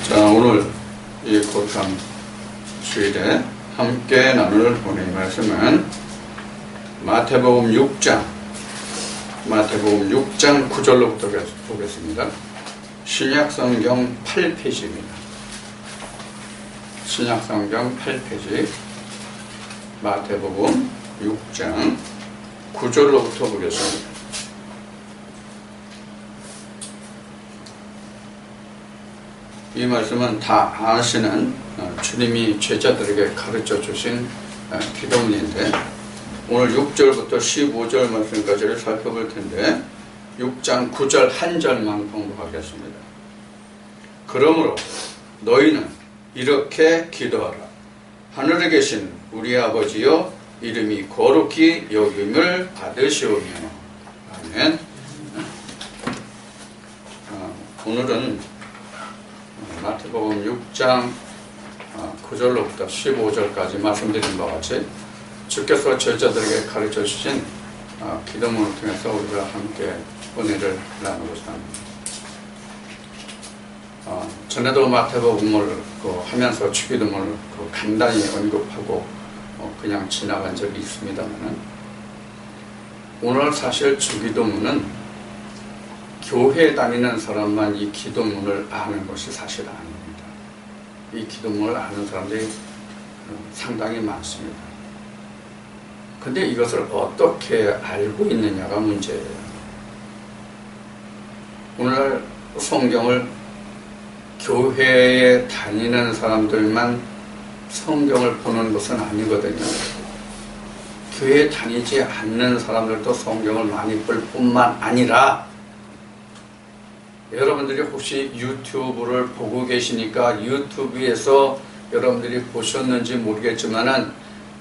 자, 오늘 이 거룩한 주일에 함께 나눌 오늘 말씀은 마태복음 6장 9절로부터 보겠습니다. 신약성경 8페이지입니다. 신약성경 8페이지 마태복음 6장 9절로부터 보겠습니다. 이 말씀은 다 아시는 주님이 제자들에게 가르쳐 주신 기도문인데, 오늘 6절부터 15절 말씀까지를 살펴볼 텐데 6장 9절 한 절만 공부하겠습니다. 그러므로 너희는 이렇게 기도하라. 하늘에 계신 우리 아버지여, 이름이 거룩히 여김을 받으시오며. 아멘. 오늘은 마태복음 6장 9절로부터 15절까지 말씀드린 바와 같이 주께서 제자들에게 가르쳐 주신 기도문을 통해서 우리가 함께 은혜를 나누고자 합니다. 전에도 마태복음을 하면서 주기도문을 간단히 언급하고 그냥 지나간 적이 있습니다만, 오늘 사실 주기도문은 교회 다니는 사람만 이 기도문을 아는 것이 사실 아닙니다. 이 기도문을 아는 사람들이 상당히 많습니다. 근데 이것을 어떻게 알고 있느냐가 문제예요. 오늘날 성경을 교회에 다니는 사람들만 성경을 보는 것은 아니거든요. 교회에 다니지 않는 사람들도 성경을 많이 볼 뿐만 아니라, 여러분들이 혹시 유튜브를 보고 계시니까 유튜브에서 여러분들이 보셨는지 모르겠지만은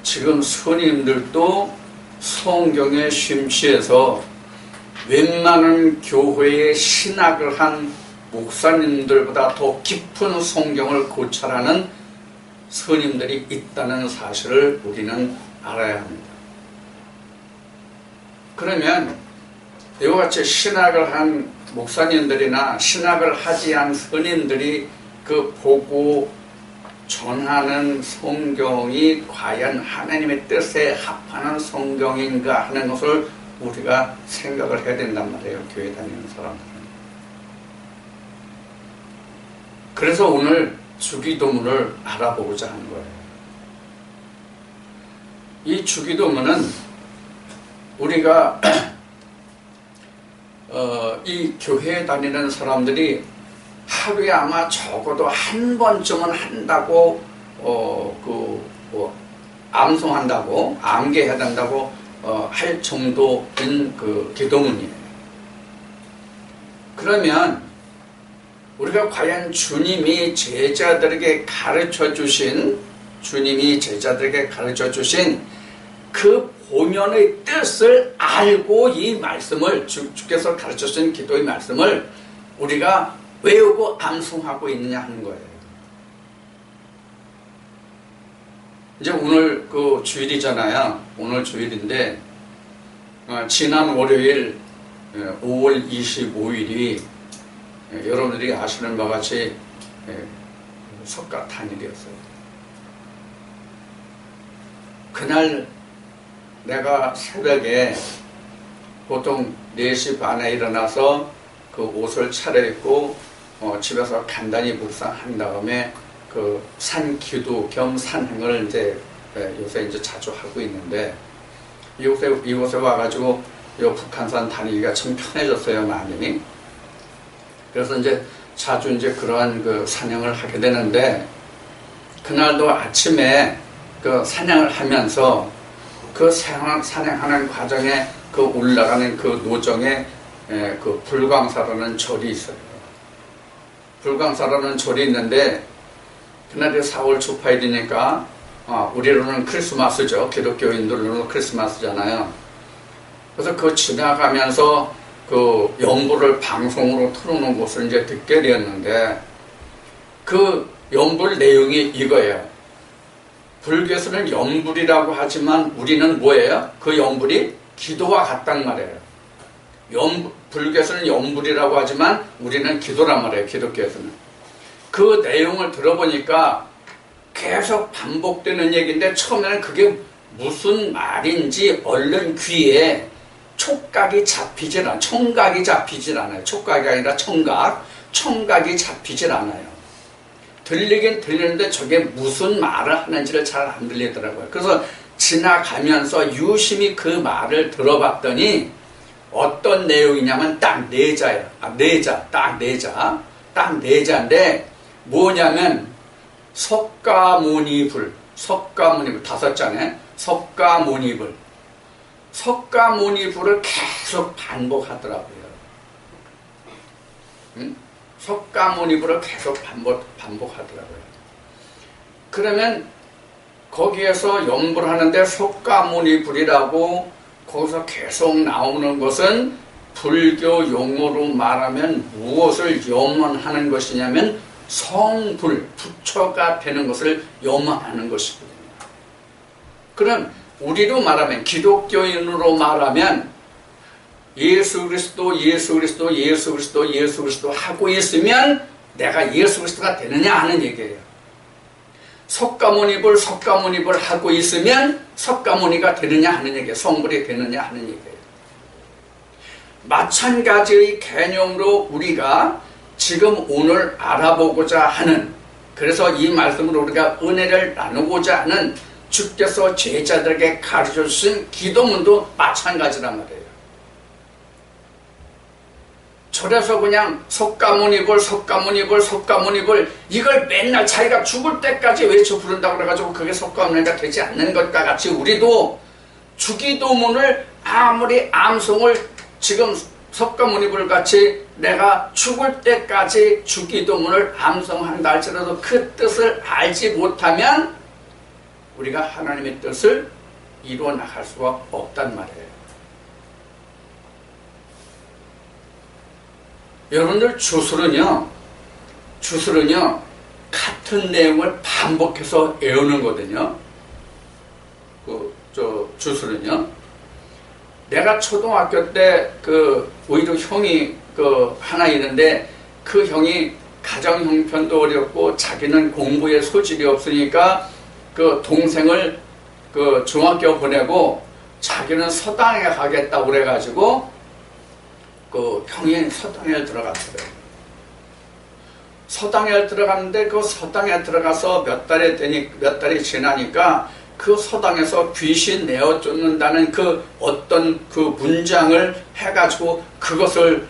지금 스님들도 성경에 심취해서 웬만한 교회에 신학을 한 목사님들보다 더 깊은 성경을 고찰하는 스님들이 있다는 사실을 우리는 알아야 합니다. 그러면 이와 같이 신학을 한 목사님들이나 신학을 하지 않은 스님들이 보고 전하는 성경이 과연 하나님의 뜻에 합하는 성경인가 하는 것을 우리가 생각을 해야 된단 말이에요, 교회 다니는 사람들은. 그래서 오늘 주기도문을 알아보고자 하는 거예요. 이 주기도문은 우리가 이 교회에 다니는 사람들이 하루에 아마 적어도 한 번쯤은 한다고 암송한다고, 암기해야 된다고 할 정도인 기도문이에요. 그러면 우리가 과연 주님이 제자들에게 가르쳐 주신 그 본연의 뜻을 알고 이 말씀을, 주께서 가르쳐 주신 기도의 말씀을 우리가 외우고 암송하고 있느냐 하는 거예요. 이제 오늘 주일이잖아요. 오늘 주일인데 지난 월요일 5월 25일이 여러분들이 아시는 바와 같이 석가탄일이었어요. 그날 내가 새벽에 보통 4시 반에 일어나서 옷을 차려입고 집에서 간단히 묵상한 다음에 산기도 겸 산행을 요새 자주 하고 있는데, 이곳에 와가지고 북한산 다니기가 참 편해졌어요, 많이. 그래서 자주 그러한 산행을 하게 되는데, 그날도 아침에 산행을 하면서 산행하는 과정에 올라가는 노정에 불광사라는 절이 있어요. 불광사라는 절이 있는데, 그날이 4월 초파일이니까 우리로는 크리스마스죠. 기독교인들로는 크리스마스잖아요. 그래서 지나가면서 연불을 방송으로 틀어놓은 것을 듣게 되었는데, 연불 내용이 이거예요. 불교에서는 연불이라고 하지만 우리는 뭐예요? 연불이 기도와 같단 말이에요. 불교에서는 연불이라고 하지만 우리는 기도란 말이에요. 기독교에서는. 그 내용을 들어보니까 계속 반복되는 얘기인데 처음에는 그게 무슨 말인지 얼른 귀에 촉각이 잡히질 않아요. 청각이 잡히질 않아요. 촉각이 아니라 청각이 잡히질 않아요. 들리긴 들리는데 저게 무슨 말을 하는지를 잘 안 들리더라고요. 그래서 지나가면서 유심히 그 말을 들어봤더니 어떤 내용이냐면 딱 네 자예요. 딱 네 자인데 뭐냐면 석가모니불 다섯 자네. 석가모니불을 계속 반복하더라고요. 석가모니불을 계속 반복하더라고요. 그러면 거기에서 연불 하는데 석가모니불이라고 거기서 계속 나오는 것은 불교 용어로 말하면 무엇을 염원하는 것이냐면 성불, 부처가 되는 것을 염원하는 것이거든요. 그럼 우리로 말하면 기독교인으로 말하면 예수 그리스도 하고 있으면 내가 예수 그리스도가 되느냐 하는 얘기예요. 석가모니불 하고 있으면 석가모니가 되느냐 하는 얘기예요. 성불이 되느냐 하는 얘기예요. 마찬가지의 개념으로 우리가 지금 오늘 알아보고자 하는, 그래서 이 말씀으로 우리가 은혜를 나누고자 하는 주께서 제자들에게 가르쳐 주신 기도문도 마찬가지란 말이에요. 절에서 그냥 석가모니불 이걸 맨날 자기가 죽을 때까지 외쳐 부른다고 그래가지고 그게 석가모니가 되지 않는 것과 같이 우리도 주기도문을 아무리 암송을 지금 석가모니불 같이 내가 죽을 때까지 주기도문을 암송한다 할지라도 그 뜻을 알지 못하면 우리가 하나님의 뜻을 이루어 나갈 수가 없단 말이에요. 여러분들 주술은요 같은 내용을 반복해서 외우는 거거든요. 주술은요. 내가 초등학교 때 오히려 형이 하나 있는데 그 형이 가정 형편도 어렵고 자기는 공부에 소질이 없으니까 그 동생을 중학교 보내고 자기는 서당에 가겠다고 그래가지고 형이 서당에 들어갔어요. 서당에 들어갔는데 그 서당에 들어가서 몇 달이 지나니까 그 서당에서 귀신 내어 쫓는다는 어떤 문장을 해가지고 그것을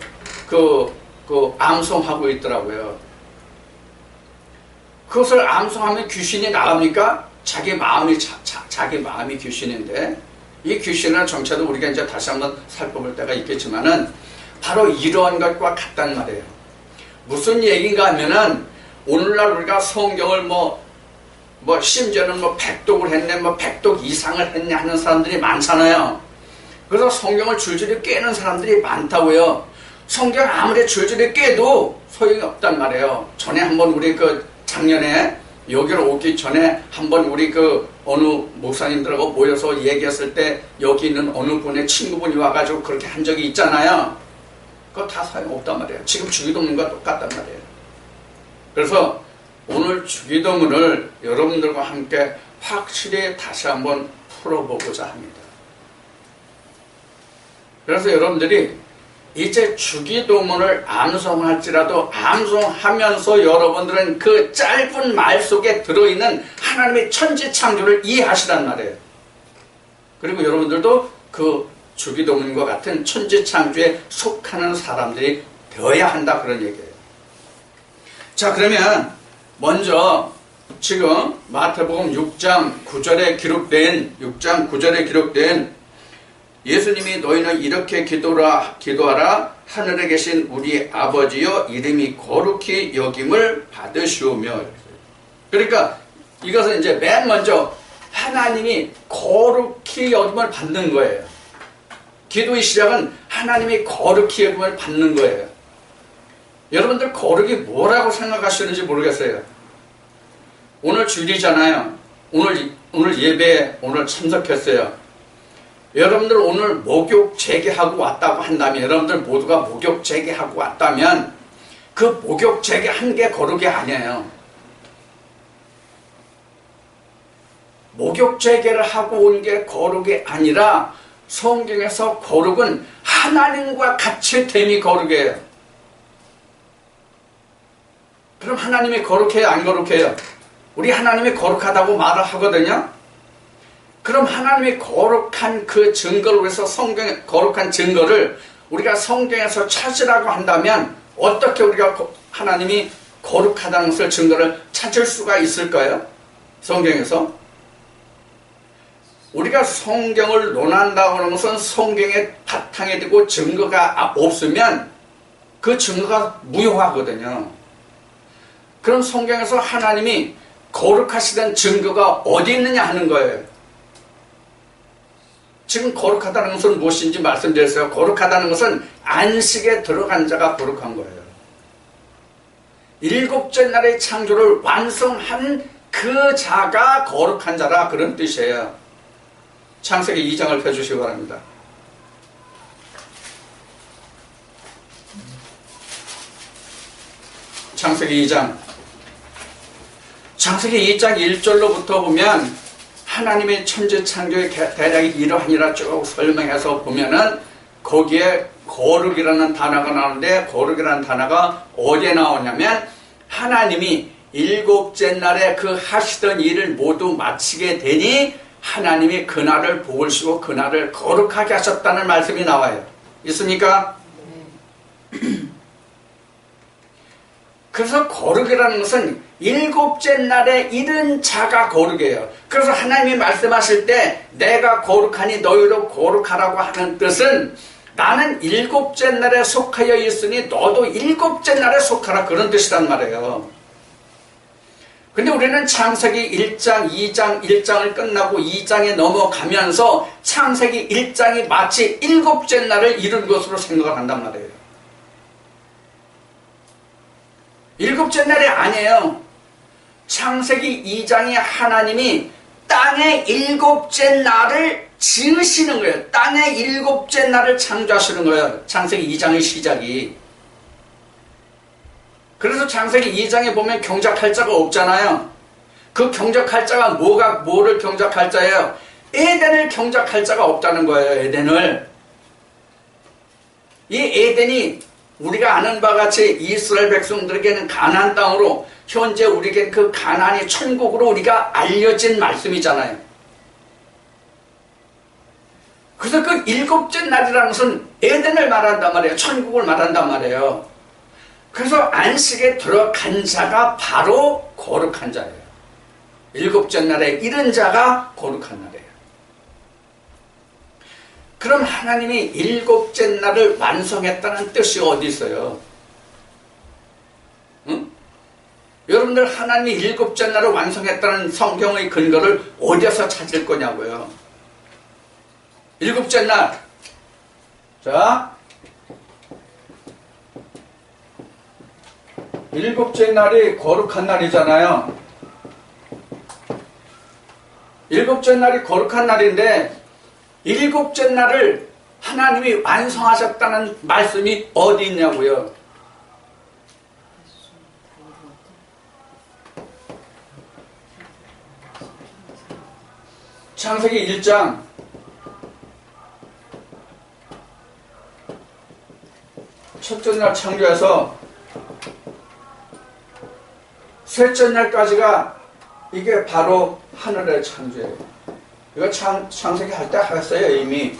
암송하고 있더라고요. 그것을 암송하면 귀신이 나갑니까? 자기 마음이 귀신인데, 이 귀신은 정체도 우리가 이제 다시 한번 살펴볼 때가 있겠지만은 바로 이러한 것과 같단 말이에요. 무슨 얘기인가 하면은 오늘날 우리가 성경을 심지어는 100독을 했네, 100독 이상을 했네 하는 사람들이 많잖아요. 그래서 성경을 줄줄이 깨는 사람들이 많다고요. 성경 아무리 줄줄이 깨도 소용이 없단 말이에요. 전에 한번 우리 작년에 여기로 오기 전에 한번 우리 어느 목사님들하고 모여서 얘기했을 때 여기 있는 어느 분의 친구분이 와가지고 그렇게 한 적이 있잖아요. 그거 다 소용없단 말이에요. 지금 주기도문과 똑같단 말이에요. 그래서 오늘 주기도문을 여러분들과 함께 확실히 다시 한번 풀어보고자 합니다. 그래서 여러분들이 이제 주기도문을 암송할지라도 암송하면서 여러분들은 그 짧은 말 속에 들어있는 하나님의 천지창조를 이해하시란 말이에요. 그리고 여러분들도 그 주기도문과 같은 천지창조에 속하는 사람들이 되어야 한다, 그런 얘기예요. 자, 그러면 먼저 지금 마태복음 6장 9절에 기록된 예수님이 너희는 이렇게 기도하라. 하늘에 계신 우리 아버지여 이름이 거룩히 여김을 받으시오며. 그러니까 이것은 이제 맨 먼저 하나님이 거룩히 여김을 받는 거예요. 기도의 시작은 하나님이 거룩히 여김을 받는 거예요. 여러분들 거룩이 뭐라고 생각하시는지 모르겠어요. 오늘 주일이잖아요. 오늘 예배에 오늘 참석했어요. 여러분들 오늘 목욕 재개하고 왔다고 한다면, 여러분들 모두가 목욕 재개하고 왔다면 그 목욕제게 한 게 거룩이 아니에요. 목욕제게를 하고 온 게 거룩이 아니라 성경에서 거룩은 하나님과 같이 됨이 거룩이에요. 그럼 하나님이 거룩해요? 안 거룩해요? 우리 하나님이 거룩하다고 말을 하거든요. 그럼 하나님이 거룩한 그 증거를 위해서 성경의 거룩한 증거를 우리가 성경에서 찾으라고 한다면 어떻게 우리가 하나님이 거룩하다는 것을 증거를 찾을 수가 있을까요? 성경에서? 우리가 성경을 논한다고 하는 것은 성경에 바탕이 되고 증거가 없으면 그 증거가 무효하거든요. 그럼 성경에서 하나님이 거룩하시던 증거가 어디 있느냐 하는 거예요. 지금 거룩하다는 것은 무엇인지 말씀드렸어요. 거룩하다는 것은 안식에 들어간 자가 거룩한 거예요. 일곱째 날의 창조를 완성한 그 자가 거룩한 자라, 그런 뜻이에요. 창세기 2장을 펴주시기 바랍니다. 창세기 2장. 창세기 2장 1절로부터 보면 하나님의 천지 창조의 대략이 이러하니라 쭉 설명해서 보면은 거기에 거룩이라는 단어가 나오는데, 거룩이라는 단어가 어디에 나오냐면 하나님이 일곱째 날에 그 하시던 일을 모두 마치게 되니 하나님이 그날을 복을 쉬고 그날을 거룩하게 하셨다는 말씀이 나와요. 있습니까? 그래서 거룩이라는 것은 일곱째 날에 이른 자가 거룩이에요. 그래서 하나님이 말씀하실 때 내가 거룩하니 너희도 거룩하라고 하는 뜻은 나는 일곱째 날에 속하여 있으니 너도 일곱째 날에 속하라, 그런 뜻이란 말이에요. 근데 우리는 창세기 1장, 2장, 1장을 끝나고 2장에 넘어가면서 창세기 1장이 마치 일곱째 날을 이룬 것으로 생각을 한단 말이에요. 일곱째 날이 아니에요. 창세기 2장에 하나님이 땅의 일곱째 날을 지으시는 거예요. 땅의 일곱째 날을 창조하시는 거예요. 창세기 2장의 시작이. 그래서 창세기 2장에 보면 경작할 자가 없잖아요. 그 경작할 자가 뭐를 경작할 자예요? 에덴을 경작할 자가 없다는 거예요. 에덴을. 이 에덴이 우리가 아는 바와 같이 이스라엘 백성들에게는 가나안 땅으로, 현재 우리에게 그 가나안이 천국으로 우리가 알려진 말씀이잖아요. 그래서 그 일곱째 날이라는 것은 에덴을 말한단 말이에요. 천국을 말한단 말이에요. 그래서 안식에 들어간 자가 바로 거룩한 자예요. 일곱째 날에 이른 자가 거룩한 날이에요. 그럼 하나님이 일곱째 날을 완성했다는 뜻이 어디 있어요? 응? 여러분들 하나님이 일곱째 날을 완성했다는 성경의 근거를 어디서 찾을 거냐고요? 일곱째 날. 자, 일곱째 날이 거룩한 날이잖아요. 일곱째 날이 거룩한 날인데 일곱째 날을 하나님이 완성하셨다는 말씀이 어디 있냐고요? 창세기 1장 첫째 날 창조해서 셋째 날까지가 이게 바로 하늘의 창조예요. 이거 창세기 할 때 했어요, 이미.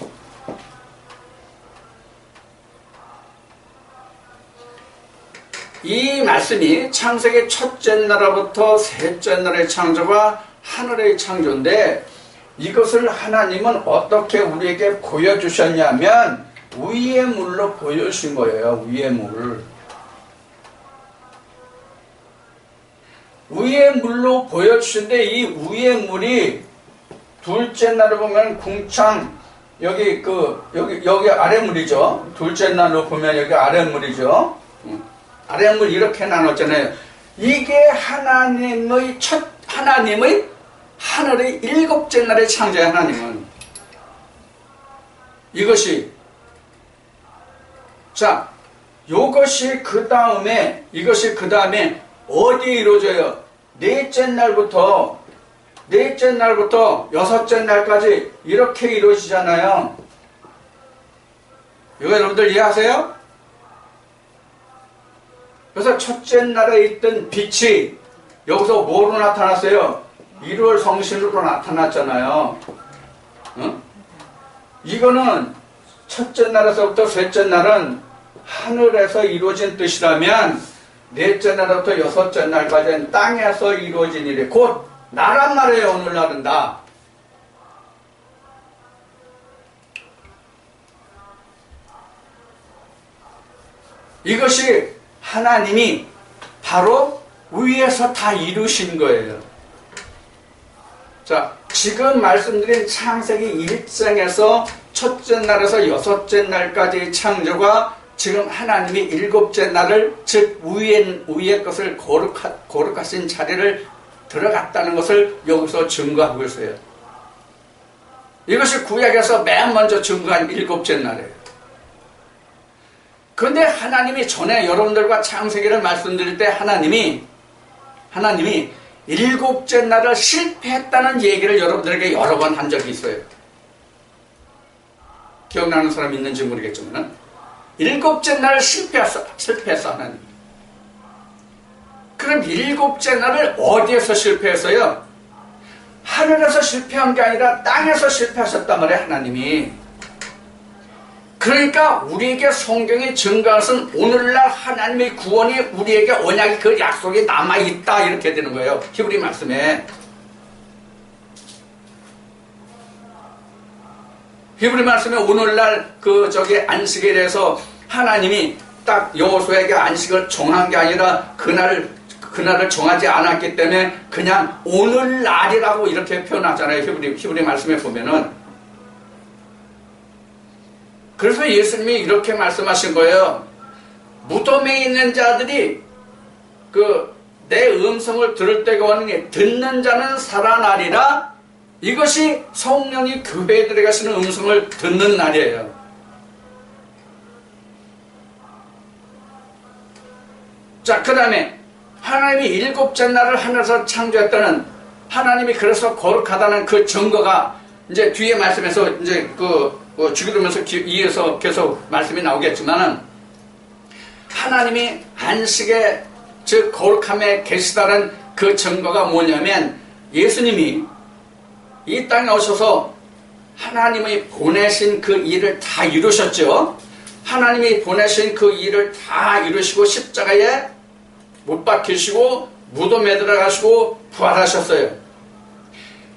이 말씀이 창세기 첫째 날로부터 셋째 날의 창조가 하늘의 창조인데, 이것을 하나님은 어떻게 우리에게 보여주셨냐면 위의 물로 보여주신 거예요. 위의 물. 위의 물로 보여주신데, 이 위의 물이 둘째 날을 보면 궁창, 여기 아래물이죠. 둘째 날로 보면 여기 아래물이죠. 아래물 이렇게 나눴잖아요. 이게 하나님의 하늘의 일곱째 날의 창조의 하나님은. 이것이, 자, 이것이 그 다음에 어디에 이루어져요? 넷째 날부터 여섯째 날까지 이렇게 이루어지잖아요. 이거 여러분들 이해하세요? 그래서 첫째 날에 있던 빛이 여기서 뭐로 나타났어요? 1월 성신으로 나타났잖아요. 어? 이거는 첫째 날에서부터 셋째 날은 하늘에서 이루어진 뜻이라면 넷째 날부터 여섯째 날까지는 땅에서 이루어진 일이 곧 나란 말이에요. 오늘날은 다. 이것이 하나님이 바로 위에서 다 이루신 거예요. 자, 지금 말씀드린 창세기 1장에서 첫째 날에서 여섯째 날까지의 창조가 지금 하나님이 일곱째 날을, 즉 위의 것을 거룩하신 자리를 들어갔다는 것을 여기서 증거하고 있어요. 이것이 구약에서 맨 먼저 증거한 일곱째 날이에요. 그런데 하나님이 전에 여러분들과 창세기를 말씀드릴 때 하나님이 일곱째 날을 실패했다는 얘기를 여러분들에게 여러 번 한 적이 있어요. 기억나는 사람 있는지 모르겠지만 일곱째 날을 실패했어 하나님. 그럼 일곱째 날을 어디에서 실패했어요? 하늘에서 실패한 게 아니라 땅에서 실패하셨단 말이에요, 하나님이. 그러니까 우리에게 성경이 증거하는 것은 오늘날 하나님의 구원이 우리에게 언약이 그 약속이 남아있다 이렇게 되는 거예요. 히브리 말씀에. 히브리 말씀에 오늘날 안식에 대해서 하나님이 딱 여호수아에게 안식을 정한 게 아니라 그날을 정하지 않았기 때문에 그냥 오늘날이라고 이렇게 표현하잖아요. 히브리 말씀에 보면은. 그래서 예수님이 이렇게 말씀하신 거예요. 무덤에 있는 자들이 내 음성을 들을 때가 오니 듣는 자는 살아나리라. 이것이 성령이 교회에 들어가시는 음성을 듣는 날이에요. 자, 그 다음에 하나님이 일곱째 날을 하늘에서 창조했다는, 하나님이 그래서 거룩하다는 그 증거가 이제 뒤에 말씀에서 이제 주기도면서 이어서 계속 말씀이 나오겠지만은, 하나님이 안식에 즉 거룩함에 계시다는 그 증거가 뭐냐면, 예수님이 이 땅에 오셔서 하나님이 보내신 그 일을 다 이루셨죠. 하나님이 보내신 그 일을 다 이루시고 십자가에 못 박히시고 무덤에 들어가시고 부활하셨어요.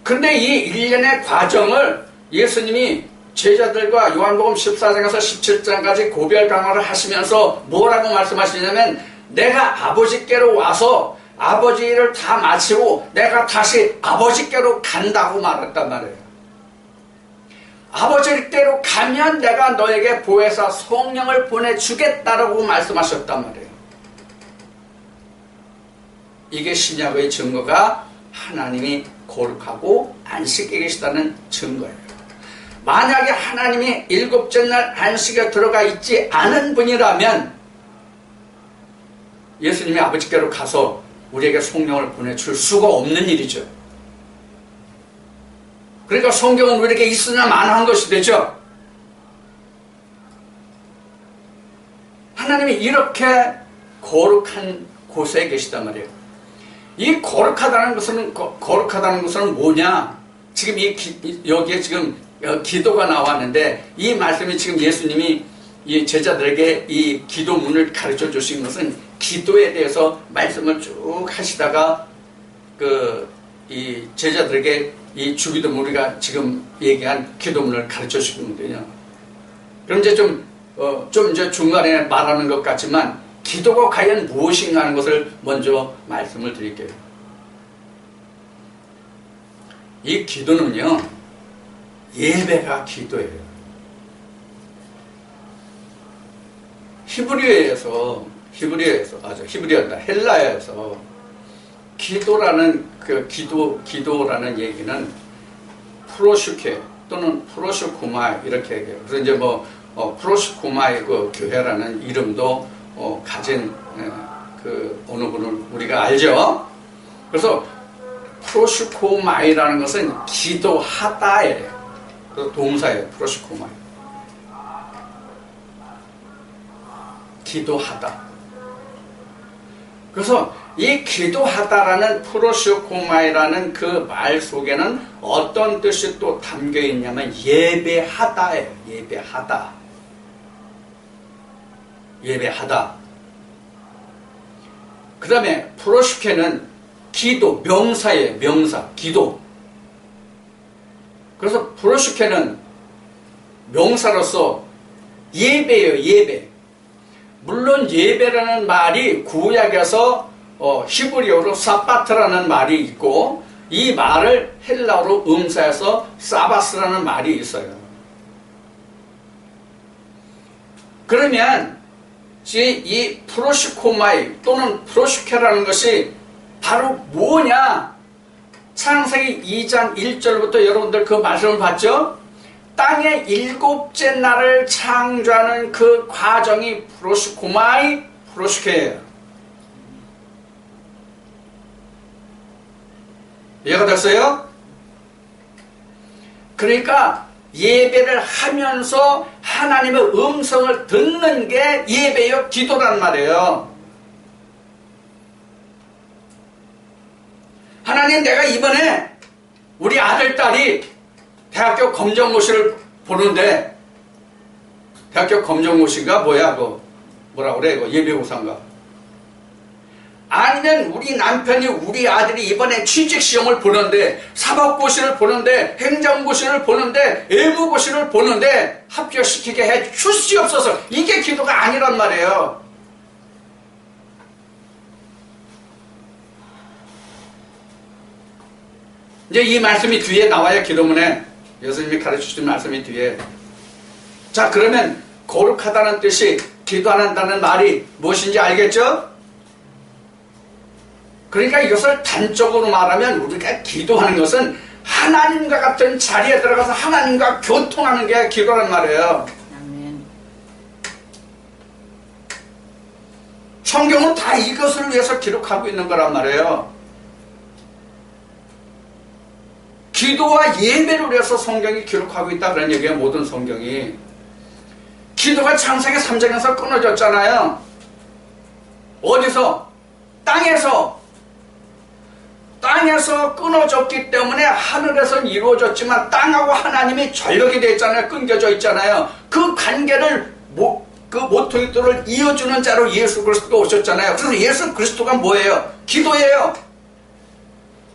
그런데 이 일련의 과정을 예수님이 제자들과 요한복음 14장에서 17장까지 고별 강화를 하시면서 뭐라고 말씀하시냐면, 내가 아버지께로 와서 아버지 일을 다 마치고 내가 다시 아버지께로 간다고 말했단 말이에요. 아버지께로 가면 내가 너에게 보혜사 성령을 보내주겠다라고 말씀하셨단 말이에요. 이게 신약의 증거가 하나님이 거룩하고 안식에 계시다는 증거예요. 만약에 하나님이 일곱째 날 안식에 들어가 있지 않은 분이라면 예수님이 아버지께로 가서 우리에게 성령을 보내줄 수가 없는 일이죠. 그러니까 성경은 우리에게 있으나 마나한 것이 되죠. 하나님이 이렇게 거룩한 곳에 계시단 말이에요. 이 거룩하다는 것은 뭐냐? 지금 여기에 지금 기도가 나왔는데, 이 말씀이 지금 예수님이 이 제자들에게 이 기도문을 가르쳐 주신 것은 기도에 대해서 말씀을 쭉 하시다가 이 제자들에게 이 주기도문, 우리가 지금 얘기한 기도문을 가르쳐 주시거든요. 그럼 이제 좀 이제 중간에 말하는 것 같지만, 기도가 과연 무엇인가 하는 것을 먼저 말씀을 드릴게요. 이 기도는요, 예배가 기도예요. 헬라어에서 기도라는 기도라는 얘기는 프로슈케 또는 프로슈쿠마 이렇게 얘기해요. 그래서 이제 프로슈쿠마의 그 교회라는 이름도 가진 그 어느 분을 우리가 알죠. 그래서 프로시코마이라는 것은 기도하다예요. 그래서 동사예요. 프로시코마이. 기도하다. 그래서 이 기도하다라는 프로시코마이라는 그 말 속에는 어떤 뜻이 또 담겨 있냐면 예배하다예요. 예배하다. 예배하다. 그 다음에 프로시케는 기도, 명사예요. 명사, 기도. 그래서 프로시케는 명사로서 예배예요. 예배. 물론 예배라는 말이 구약에서 히브리어로 사바트라는 말이 있고 이 말을 헬라어로 음사해서 사바스라는 말이 있어요. 그러면 이 프로시코마이 또는 프로시케라는 것이 바로 뭐냐? 창세기 2장 1절부터 여러분들 그 말씀을 봤죠? 땅의 일곱째 날을 창조하는 그 과정이 프로시코마이, 프로시케예요. 이해가 됐어요? 그러니까 예배를 하면서 하나님의 음성을 듣는 게 예배요, 기도란 말이에요. 하나님, 내가 이번에 우리 아들, 딸이 대학교 검정고시를 보는데, 대학교 검정고시가 뭐야, 뭐라 그래, 예비고사인가? 아니면 우리 남편이 우리 아들이 이번에 취직시험을 보는데, 사법고시를 보는데, 행정고시를 보는데, 의무고시를 보는데 합격시키게 해 주시옵소서. 이게 기도가 아니란 말이에요. 이제 이 말씀이 뒤에 나와요. 기도문에 예수님이 가르쳐주신 말씀이 뒤에. 자, 그러면 거룩하다는 뜻이 기도한다는 말이 무엇인지 알겠죠? 그러니까 이것을 단적으로 말하면 우리가 기도하는 것은 하나님과 같은 자리에 들어가서 하나님과 교통하는 게 기도란 말이에요. 아멘. 성경은 다 이것을 위해서 기록하고 있는 거란 말이에요. 기도와 예배를 위해서 성경이 기록하고 있다 그런 얘기예요. 모든 성경이. 기도가 창세기 3장에서 끊어졌잖아요. 어디서? 땅에서 끊어졌기 때문에 하늘에서는 이루어졌지만 땅하고 하나님이 절벽이 되어 있잖아요. 끊겨져 있잖아요. 그 관계를 그 모퉁이돌을 이어주는 자로 예수 그리스도가 오셨잖아요. 그래서 예수 그리스도가 뭐예요? 기도예요.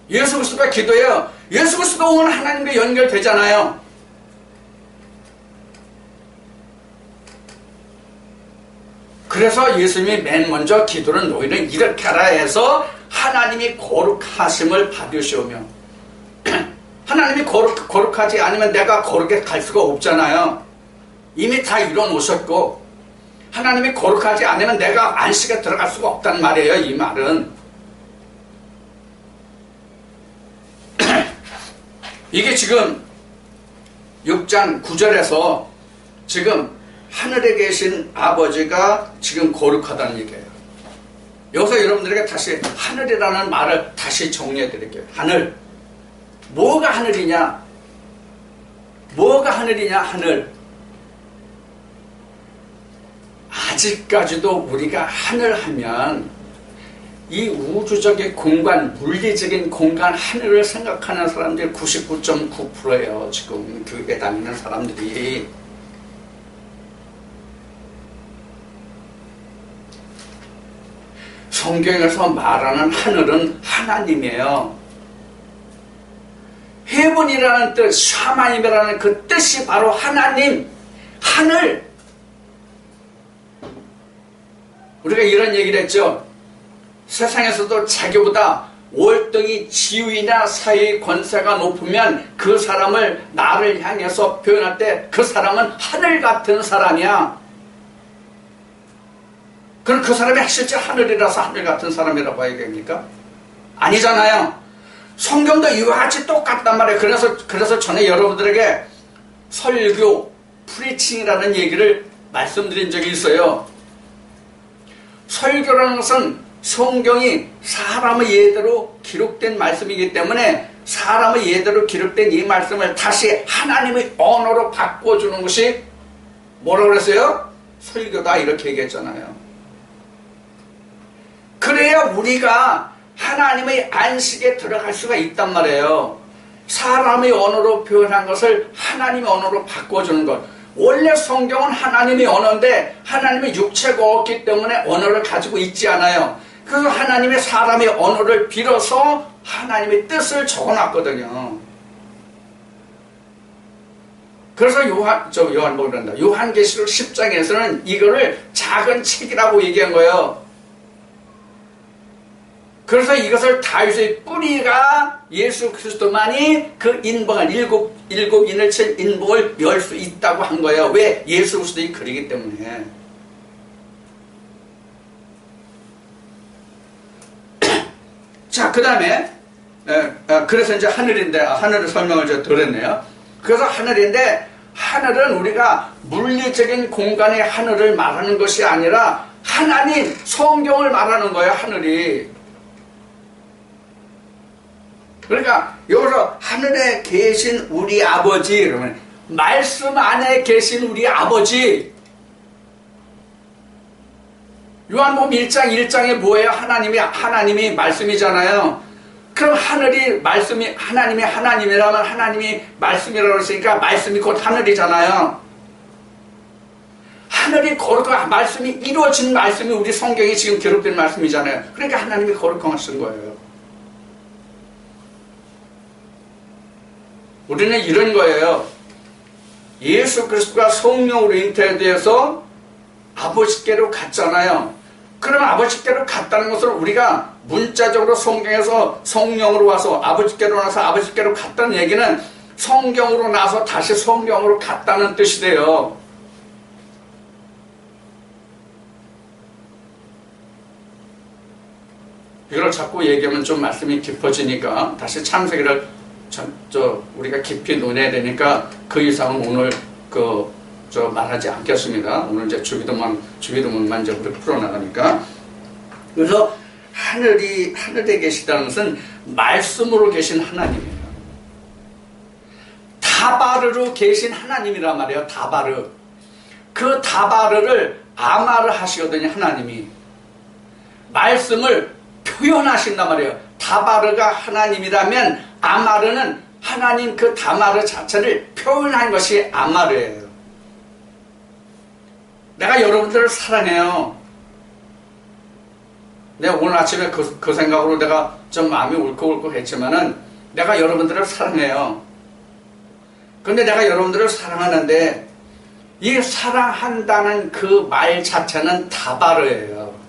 예수 그리스도가 기도예요. 예수 그리스도가 오면 하나님과 연결되잖아요. 그래서 예수님이 맨 먼저 기도는 너희는 이렇게 하라 해서 하나님이 거룩하심을 받으시오며 하나님이 거룩하지 않으면 내가 거룩에 갈 수가 없잖아요. 이미 다 이뤄놓으셨고 하나님이 거룩하지 않으면 내가 안식에 들어갈 수가 없단 말이에요. 이 말은 이게 지금 6장 9절에서 지금 하늘에 계신 아버지가 지금 거룩하다는 얘기예요. 여기서 여러분들에게 다시 하늘이라는 말을 다시 정리해 드릴게요. 하늘. 뭐가 하늘이냐? 뭐가 하늘이냐? 하늘. 아직까지도 우리가 하늘 하면 이 우주적인 공간, 물리적인 공간, 하늘을 생각하는 사람들이 99.9%예요. 지금 교육에 다니는 사람들이. 성경에서 말하는 하늘은 하나님이에요. 헤븐이라는 뜻, 샤마임이라는 그 뜻이 바로 하나님, 하늘. 우리가 이런 얘기를 했죠. 세상에서도 자기보다 월등히 지위나 사회 권세가 높으면 그 사람을 나를 향해서 표현할 때 그 사람은 하늘 같은 사람이야. 그럼 그 사람이 실제 하늘이라서 하늘 같은 사람이라고 봐야 됩니까? 아니잖아요. 성경도 이와 같이 똑같단 말이에요. 그래서 전에 여러분들에게 설교, 프리칭이라는 얘기를 말씀드린 적이 있어요. 설교라는 것은 성경이 사람의 예대로 기록된 말씀이기 때문에 사람의 예대로 기록된 이 말씀을 다시 하나님의 언어로 바꿔주는 것이 뭐라고 그랬어요? 설교다 이렇게 얘기했잖아요. 그래야 우리가 하나님의 안식에 들어갈 수가 있단 말이에요. 사람의 언어로 표현한 것을 하나님의 언어로 바꿔주는 것. 원래 성경은 하나님의 언어인데 하나님의 육체가 없기 때문에 언어를 가지고 있지 않아요. 그래서 하나님의 사람의 언어를 빌어서 하나님의 뜻을 적어놨거든요. 그래서 요한계시록 10장에서는 이거를 작은 책이라고 얘기한 거예요. 그래서 이것을 다윗의 뿌리가 예수 그리스도만이 그 인봉을 일곱 인을 칠 인봉을 열 수 있다고 한 거예요. 왜? 예수 그리스도의 글이기 때문에. 자, 그 다음에 그래서 이제 하늘인데 하늘을 설명을 제가 드렸네요. 그래서 하늘인데 하늘은 우리가 물리적인 공간의 하늘을 말하는 것이 아니라 하나님 성경을 말하는 거예요. 하늘이. 그러니까 여기서 하늘에 계신 우리 아버지 그러면 말씀 안에 계신 우리 아버지. 요한복음 1장 1장에 뭐예요? 하나님이 말씀이잖아요. 그럼 하늘이 말씀이 하나님이 하나님이라면 하나님이 말씀이라고 했으니까 말씀이 곧 하늘이잖아요. 하늘이 거룩한 말씀이 이루어진 말씀이 우리 성경에 지금 기록된 말씀이잖아요. 그러니까 하나님이 거룩하신 거예요. 우리는 이런 거예요. 예수 그리스도가 성령으로 잉태되어서 아버지께로 갔잖아요. 그러면 아버지께로 갔다는 것을 우리가 문자적으로 성경에서 성령으로 와서 아버지께로 나서 아버지께로 갔다는 얘기는 성경으로 나서 다시 성경으로 갔다는 뜻이 돼요. 이걸 자꾸 얘기하면 좀 말씀이 깊어지니까 다시 창세기를 우리가 깊이 논해야 되니까 그 이상은 오늘 말하지 않겠습니다. 오늘 이제 주기도문만 이제 우리 풀어나가니까. 그래서 하늘에 계시다는 것은 말씀으로 계신 하나님이에요. 다바르로 계신 하나님이란 말이에요. 다바르. 그 다바르를 아마르 하시거든요. 하나님이. 말씀을 표현하신단 말이에요. 다바르가 하나님이라면 아마르는 하나님 그 다마르 자체를 표현한 것이 아마르예요. 내가 여러분들을 사랑해요. 내가 오늘 아침에 그 생각으로 내가 좀 마음이 울컥울컥 했지만은 내가 여러분들을 사랑해요. 근데 내가 여러분들을 사랑하는데 이 사랑한다는 그 말 자체는 다바르예요.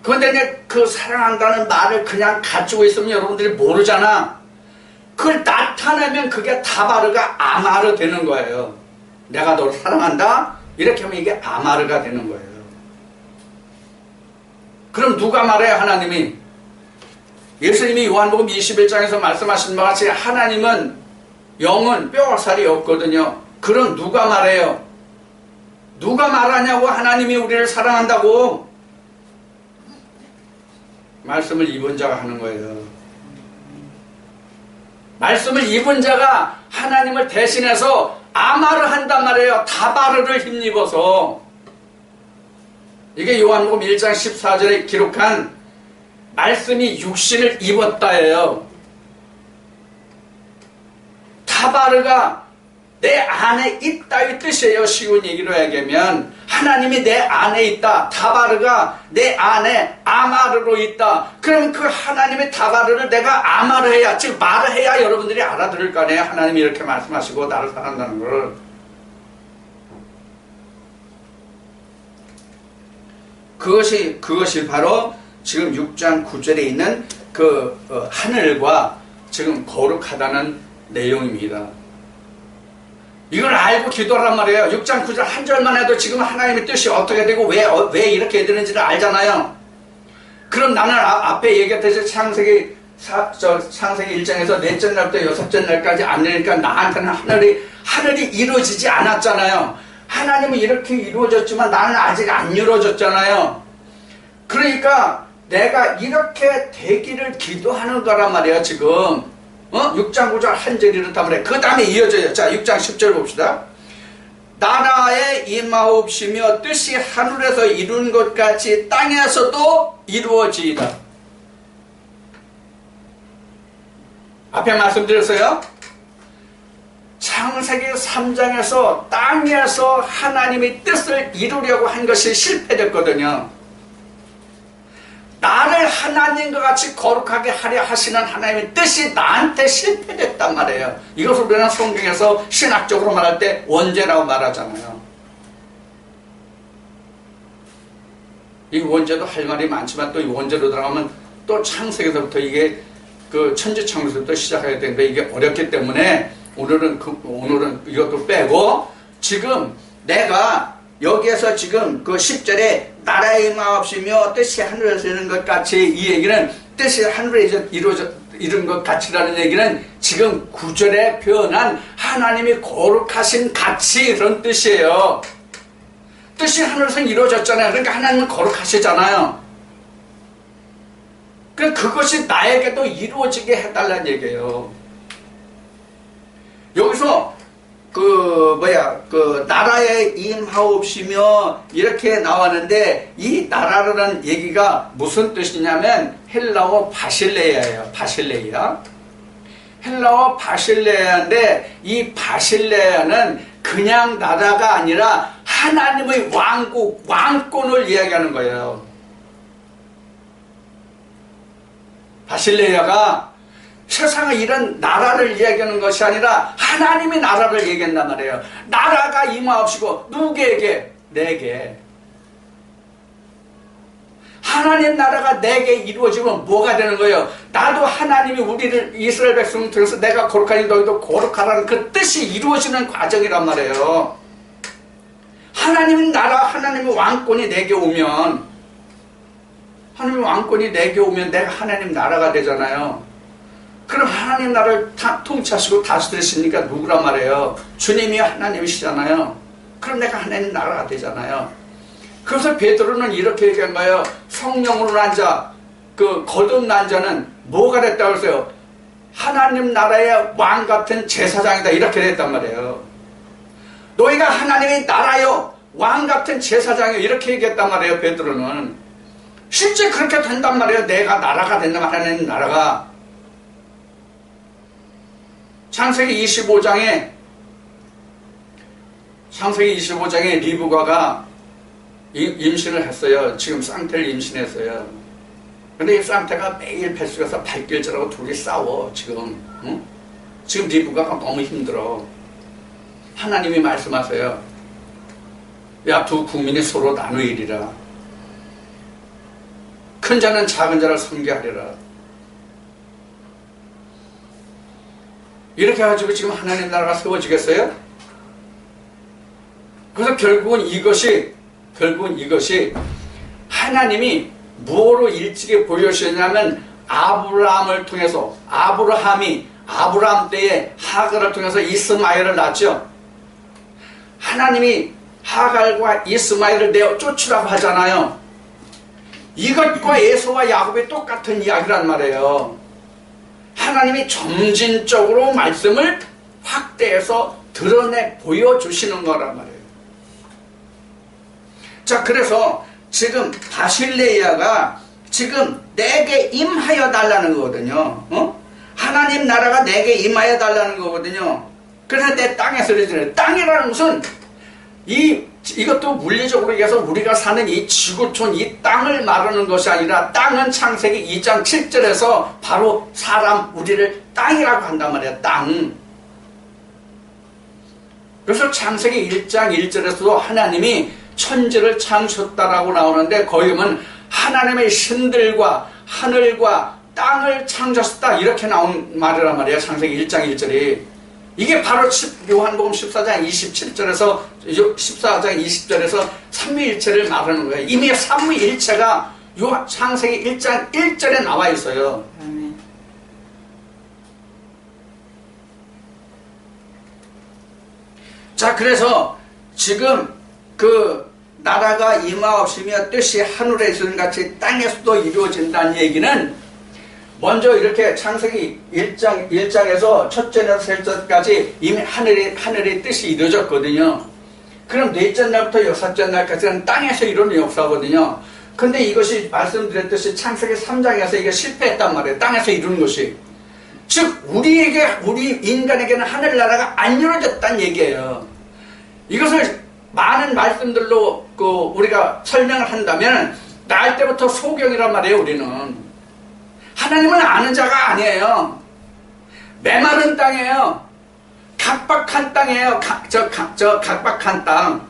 그런데 그 사랑한다는 말을 그냥 가지고 있으면 여러분들이 모르잖아. 그걸 나타내면 그게 다바르가 아마르 되는 거예요. 내가 너를 사랑한다? 이렇게 하면 이게 아마르가 되는 거예요. 그럼 누가 말해요? 하나님이. 예수님이 요한복음 21장에서 말씀하신 바와 같이 하나님은 영은 뼈와 살이 없거든요. 그럼 누가 말해요? 누가 말하냐고. 하나님이 우리를 사랑한다고. 말씀을 입은 자가 하는 거예요. 말씀을 입은 자가 하나님을 대신해서 아마를 한단 말이에요. 다바르를 힘입어서. 이게 요한복음 1장 14절에 기록한 말씀이 육신을 입었다예요. 다바르가 내 안에 있다 이 뜻이에요. 쉬운 얘기로 얘기하면 하나님이 내 안에 있다. 다바르가 내 안에 아마르로 있다. 그럼 그 하나님의 다바르를 내가 아마르 해야, 즉 말을 해야 여러분들이 알아들을 거 아니에요. 하나님이 이렇게 말씀하시고 나를 사랑한다는 걸. 그것이 바로 지금 6장 9절에 있는 하늘과 지금 거룩하다는 내용입니다. 이걸 알고 기도하란 말이에요. 6장 9절 한 절만 해도 지금 하나님의 뜻이 어떻게 되고 왜 이렇게 되는지를 알잖아요. 그럼 나는 앞에 얘기했듯이 창세기 1장에서 넷째 날부터 여섯째 날까지 안 되니까 나한테는 하늘이 이루어지지 않았잖아요. 하나님은 이렇게 이루어졌지만 나는 아직 안 이루어졌잖아요. 그러니까 내가 이렇게 되기를 기도하는 거란 말이에요. 지금 6장 9절 한 절 이렇단 말이에요. 그 다음에 이어져요. 자, 6장 10절 봅시다. 나라에 임하옵시며 뜻이 하늘에서 이룬 것 같이 땅에서도 이루어지이다. 앞에 말씀드렸어요. 창세기 3장에서 땅에서 하나님의 뜻을 이루려고 한 것이 실패됐거든요. 나를 하나님과 같이 거룩하게 하려 하시는 하나님의 뜻이 나한테 실패됐단 말이에요. 이것을 우리는 성경에서 신학적으로 말할 때 원죄라고 말하잖아요. 이 원죄도 할 말이 많지만 또 이 원죄로 들어가면 또 창세기서부터 이게 그 천지창조부터 시작해야 되는데 이게 어렵기 때문에 오늘은 이것도 빼고 지금 내가 여기에서 지금 그 10절에 나라의 임하옵시며 뜻이 하늘에서 이룬 것 같이 이 얘기는 뜻이 하늘에서 이룬 것 같이라는 얘기는 지금 9절에 표현한 하나님이 거룩하신 가치 이런 뜻이에요. 뜻이 하늘에서 이루어졌잖아요. 그러니까 하나님은 거룩하시잖아요. 그것이 나에게도 이루어지게 해달라는 얘기예요. 여기서 나라에 임하옵시며 이렇게 나왔는데 이 나라라는 얘기가 무슨 뜻이냐면 헬라어 바실레아예요. 바실레아. 헬라어 바실레아인데 이 바실레아는 그냥 나라가 아니라 하나님의 왕국, 왕권을 이야기하는 거예요. 바실레아가 세상의 이런 나라를 이야기하는 것이 아니라 하나님의 나라를 얘기한단 말이에요. 나라가 임하옵시고 누구에게? 내게. 하나님 나라가 내게 이루어지면 뭐가 되는 거예요? 나도 하나님이 우리를 이스라엘 백성을 통해서 내가 거룩하니 너희도 거룩하라는 그 뜻이 이루어지는 과정이란 말이에요. 하나님의 나라, 하나님의 왕권이 내게 오면 하나님의 왕권이 내게 오면 내가 하나님 나라가 되잖아요. 그럼 하나님 나라를 통치하시고 다스리시니까 누구란 말이에요? 주님이 하나님이시잖아요. 그럼 내가 하나님 나라가 되잖아요. 그래서 베드로는 이렇게 얘기한 거예요. 성령으로 난 자, 거듭난 자는 뭐가 됐다고 했어요? 하나님 나라의 왕 같은 제사장이다. 이렇게 됐단 말이에요. 너희가 하나님의 나라요, 왕 같은 제사장이요. 이렇게 얘기했단 말이에요. 베드로는. 실제 그렇게 된단 말이에요. 내가 나라가 된다면 하나님 나라가. 창세기 25장에 리브가가 임신을 했어요. 지금 쌍태를 임신했어요. 근데 이 쌍태가 매일 뱃속에서 발길질하고 둘이 싸워. 지금 리브가가 너무 힘들어. 하나님이 말씀하세요. 야, 두 국민이 서로 나누이리라. 큰 자는 작은 자를 섬기하리라. 이렇게 해가지고 지금 하나님 나라가 세워지겠어요? 그래서 결국은 이것이 하나님이 뭐로 일찍이 보여주셨냐면 아브라함을 통해서 아브라함 때에 하갈을 통해서 이스마엘을 낳았죠. 하나님이 하갈과 이스마엘을 내어 쫓으라고 하잖아요. 이것과 에서와 야곱이 똑같은 이야기란 말이에요. 하나님이 점진적으로 말씀을 확대해서 드러내 보여주시는 거란 말이에요. 자, 그래서 지금 바실레아가 지금 내게 임하여 달라는 거거든요. 하나님 나라가 내게 임하여 달라는 거거든요. 그래서 내 땅에서 이루어지는 땅이라는 것은 이것도 물리적으로 얘기해서 우리가 사는 이 지구촌, 이 땅을 말하는 것이 아니라 땅은 창세기 2장 7절에서 바로 사람, 우리를 땅이라고 한단 말이야. 땅. 그래서 창세기 1장 1절에서도 하나님이 천지를 창조했다라고 나오는데 거기 보면 하나님의 신들과 하늘과 땅을 창조했다 이렇게 나온 말이란 말이야. 창세기 1장 1절이. 이게 바로 요한복음 14장 27절에서 14장 20절에서 삼위일체를 말하는 거예요. 이미 삼위일체가 요 창세기 1장 1절에 나와 있어요. 자, 그래서 지금 그 나라가 임하옵시며 뜻이 하늘에 있는 같이 땅에서도 이루어진다는 얘기는 먼저 이렇게 창세기 1장에서 첫째에서 셋째까지 이미 하늘의 뜻이 이루어졌거든요. 그럼 넷째 날부터 여섯째 날까지는 땅에서 이루어진 역사거든요. 근데 이것이 말씀드렸듯이 창세기 3장에서 이게 실패했단 말이에요. 땅에서 이루는 것이. 즉 우리 인간에게는 하늘나라가 안 이루어졌다는 얘기예요. 이것을 많은 말씀들로 우리가 설명을 한다면 날 때부터 소경이란 말이에요. 우리는 하나님을 아는 자가 아니에요. 메마른 땅이에요. 각박한 땅이에요. 각박한 땅.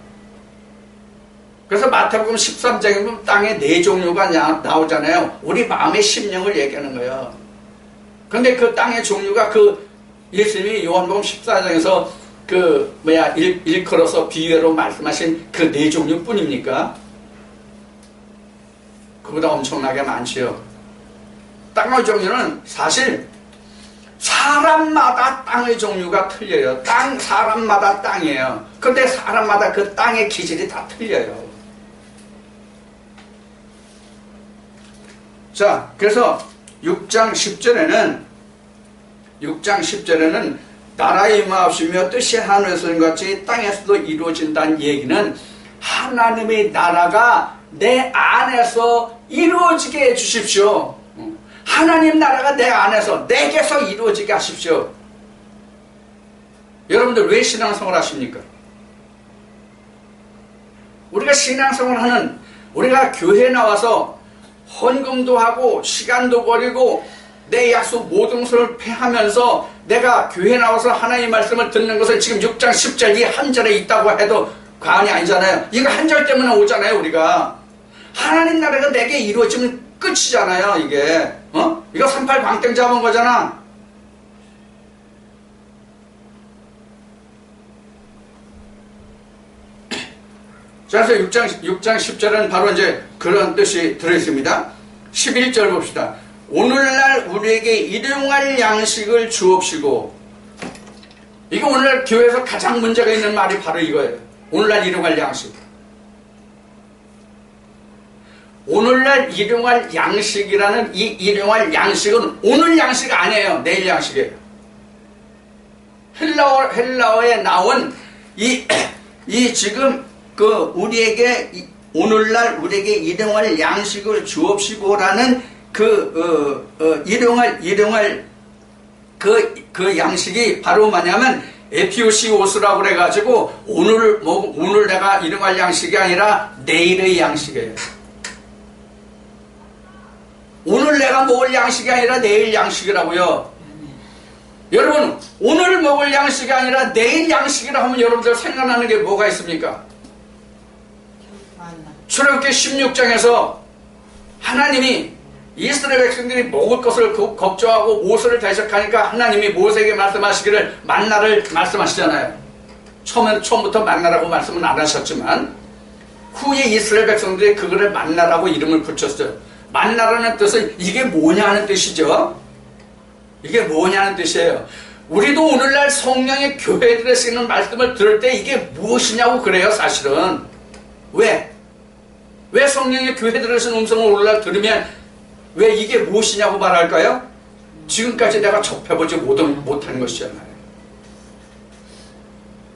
그래서 마태복음 13장에 보면 땅에 네 종류가 나오잖아요. 우리 마음의 심령을 얘기하는 거예요. 그런데 그 땅의 종류가 예수님이 요한복음 14장에서 일컬어서 비유로 말씀하신 그 네 종류뿐입니까? 그보다 엄청나게 많지요. 땅의 종류는 사실 사람마다 땅의 종류가 틀려요. 사람마다 땅이에요. 그런데 사람마다 그 땅의 기질이 다 틀려요. 자, 그래서 6장 10절에는 나라의 임하옵시며 뜻이 하늘에서 같이 땅에서도 이루어진다는 얘기는 하나님의 나라가 내 안에서 이루어지게 해주십시오. 하나님 나라가 내 안에서 내게서 이루어지게 하십시오. 여러분들 왜 신앙생활 하십니까? 우리가 신앙생활 하는, 우리가 교회 나와서 헌금도 하고 시간도 버리고 내 약속 모든 것을 패하면서 내가 교회 나와서 하나님의 말씀을 듣는 것을 지금 6장 10절 이 한 절에 있다고 해도 과언이 아니잖아요. 이거 한 절 때문에 오잖아요. 우리가 하나님 나라가 내게 이루어지면 끝이잖아요. 이게 이거 38 광땡 잡은 거잖아. 그래서 6장 10절은 바로 이제 그런 뜻이 들어있습니다. 11절 봅시다. 오늘날 우리에게 일용할 양식을 주옵시고. 이거 오늘날 교회에서 가장 문제가 있는 말이 바로 이거예요. 오늘날 일용할 양식. 오늘날 일용할 양식이라는 이 일용할 양식은 오늘 양식 아니에요. 내일 양식이에요. 헬라어에 나온 이 지금 우리에게 오늘날 우리에게 일용할 양식을 주옵시고라는 일용할 그 양식이 바로 뭐냐면 에피오시오스라고 그래가지고 오늘 내가 일용할 양식이 아니라 내일의 양식이에요. 오늘 내가 먹을 양식이 아니라 내일 양식이라고요. 여러분 오늘 먹을 양식이 아니라 내일 양식이라 하면 여러분들 생각나는 게 뭐가 있습니까? 출애굽기 16장에서 하나님이 이스라엘 백성들이 먹을 것을 걱정하고 모세를 대적하니까 하나님이 모세에게 말씀하시기를 만나를 말씀하시잖아요. 처음부터 만나라고 말씀은 안 하셨지만 후에 이스라엘 백성들이 그거를 만나라고 이름을 붙였어요. 만나라는 뜻은 이게 뭐냐는 뜻이죠. 이게 뭐냐는 뜻이에요. 우리도 오늘날 성령의 교회들에 쓰이는 말씀을 들을 때 이게 무엇이냐고 그래요. 사실은 왜 성령의 교회들에 쓰는 음성을 오늘날 들으면 왜 이게 무엇이냐고 말할까요? 지금까지 내가 접해보지 못한 것이잖아요.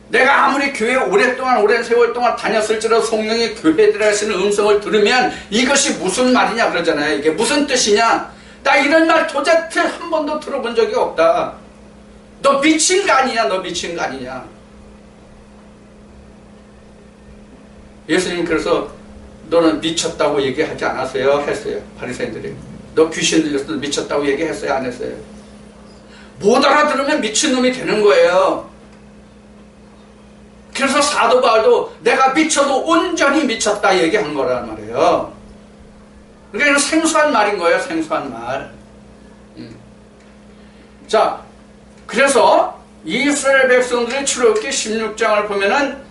내가 아무리 교회 오랜 세월 동안 다녔을지라도 성령의 교회들에 쓰는 음성을 들으면 이것이 무슨 말이냐 그러잖아요. 이게 무슨 뜻이냐? 나 이런 말 도대체 한 번도 들어본 적이 없다. 너 미친 거 아니냐? 너 미친 거 아니냐? 예수님 그래서 너는 미쳤다고 얘기하지 않았어요? 했어요. 바리새인들이. 너 귀신 들렸어 미쳤다고 얘기했어요? 안 했어요? 못 알아들으면 미친놈이 되는 거예요. 그래서 사도 바울도 내가 미쳐도 온전히 미쳤다 얘기한 거란 말이에요. 그러니까 생소한 말인 거예요. 생소한 말. 자, 그래서 이스라엘 백성들의 출애굽기 16장을 보면은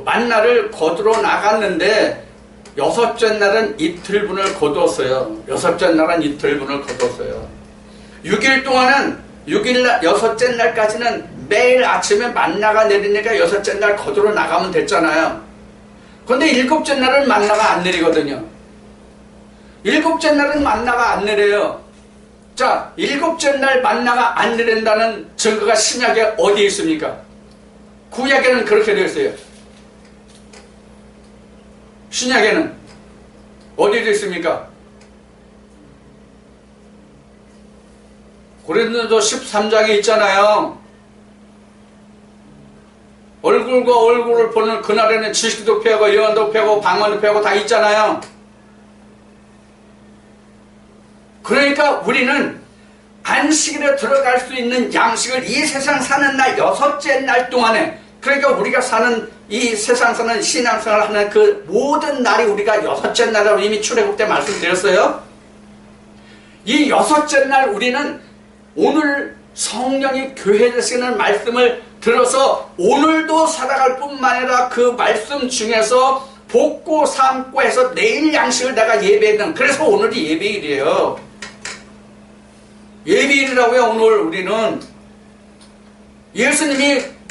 만나를 거두러 나갔는데 여섯째 날은 이틀분을 거두었어요. 여섯째 날은 이틀분을 거두었어요. 6일 동안은 여섯째 날까지는 매일 아침에 만나가 내리니까 여섯째 날 거두러 나가면 됐잖아요. 그런데 일곱째 날은 만나가 안 내리거든요. 일곱째 날은 만나가 안 내려요. 자, 일곱째 날 만나가 안 내린다는 증거가 신약에 어디에 있습니까? 구약에는 그렇게 되어 있어요. 신약에는 어디에 되어 있습니까? 고린도서 13장에 있잖아요. 얼굴과 얼굴을 보는 그날에는 지식도 패하고 예언도 패하고 방언도 패하고 다 있잖아요. 그러니까 우리는 안식일에 들어갈 수 있는 양식을 이 세상 사는 날 여섯째 날 동안에, 그러니까 우리가 사는 이 세상 사는 신앙생활을 하는 그 모든 날이 우리가 여섯째 날이라고 이미 출애굽 때 말씀드렸어요. 이 여섯째 날 우리는 오늘 성령이 교회에 주시는 말씀을 들어서 오늘도 살아갈 뿐만 아니라 그 말씀 중에서 볶고 삶고 해서 내일 양식을 내가 예배했는, 그래서 오늘이 예배일이에요. 예배일이라고요. 오늘 우리는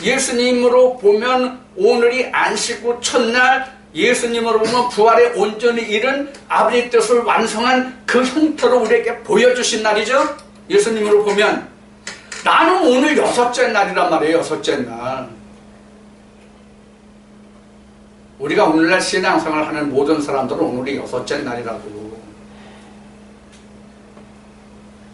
예수님으로 보면 오늘이 안식 후 첫날, 예수님으로 보면 부활에 온전히 이른 아버지 뜻을 완성한 그 형태로 우리에게 보여주신 날이죠. 예수님으로 보면 나는 오늘 여섯째 날이란 말이에요. 여섯째 날. 우리가 오늘날 신앙생활을 하는 모든 사람들은 오늘이 여섯째 날이라고.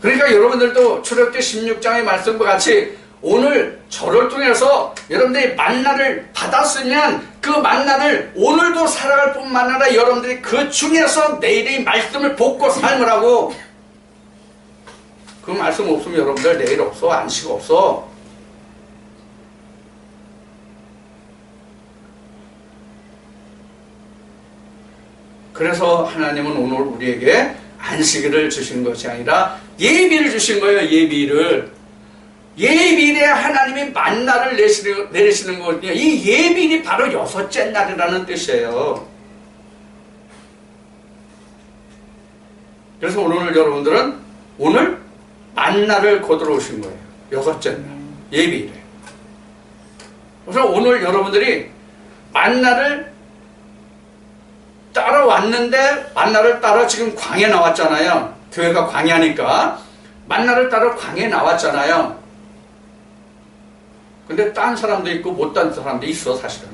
그러니까 여러분들도 출애굽기 16장의 말씀과 같이 오늘 저를 통해서 여러분들이 만나를 받았으면 그 만나를 오늘도 살아갈 뿐만 아니라 여러분들이 그 중에서 내일의 말씀을 볶고 삶으라고. 그 말씀 없으면 여러분들 내일 없어. 안식 없어. 그래서 하나님은 오늘 우리에게 안식일을 주신 것이 아니라 예비를 주신 거예요. 예비를. 예비일에 하나님이 만나를 내리시는 거거든요. 이 예비일이 바로 여섯째 날이라는 뜻이에요. 그래서 오늘 여러분들은 오늘 만나를 거두러 오신 거예요. 여섯째 날 예비일에. 그래서 오늘 여러분들이 만나를 따라왔는데, 만나를 따라 지금 광야에 나왔잖아요. 교회가 광야니까 만나를 따라 광야에 나왔잖아요. 근데 딴 사람도 있고 못 딴 사람도 있어. 사실은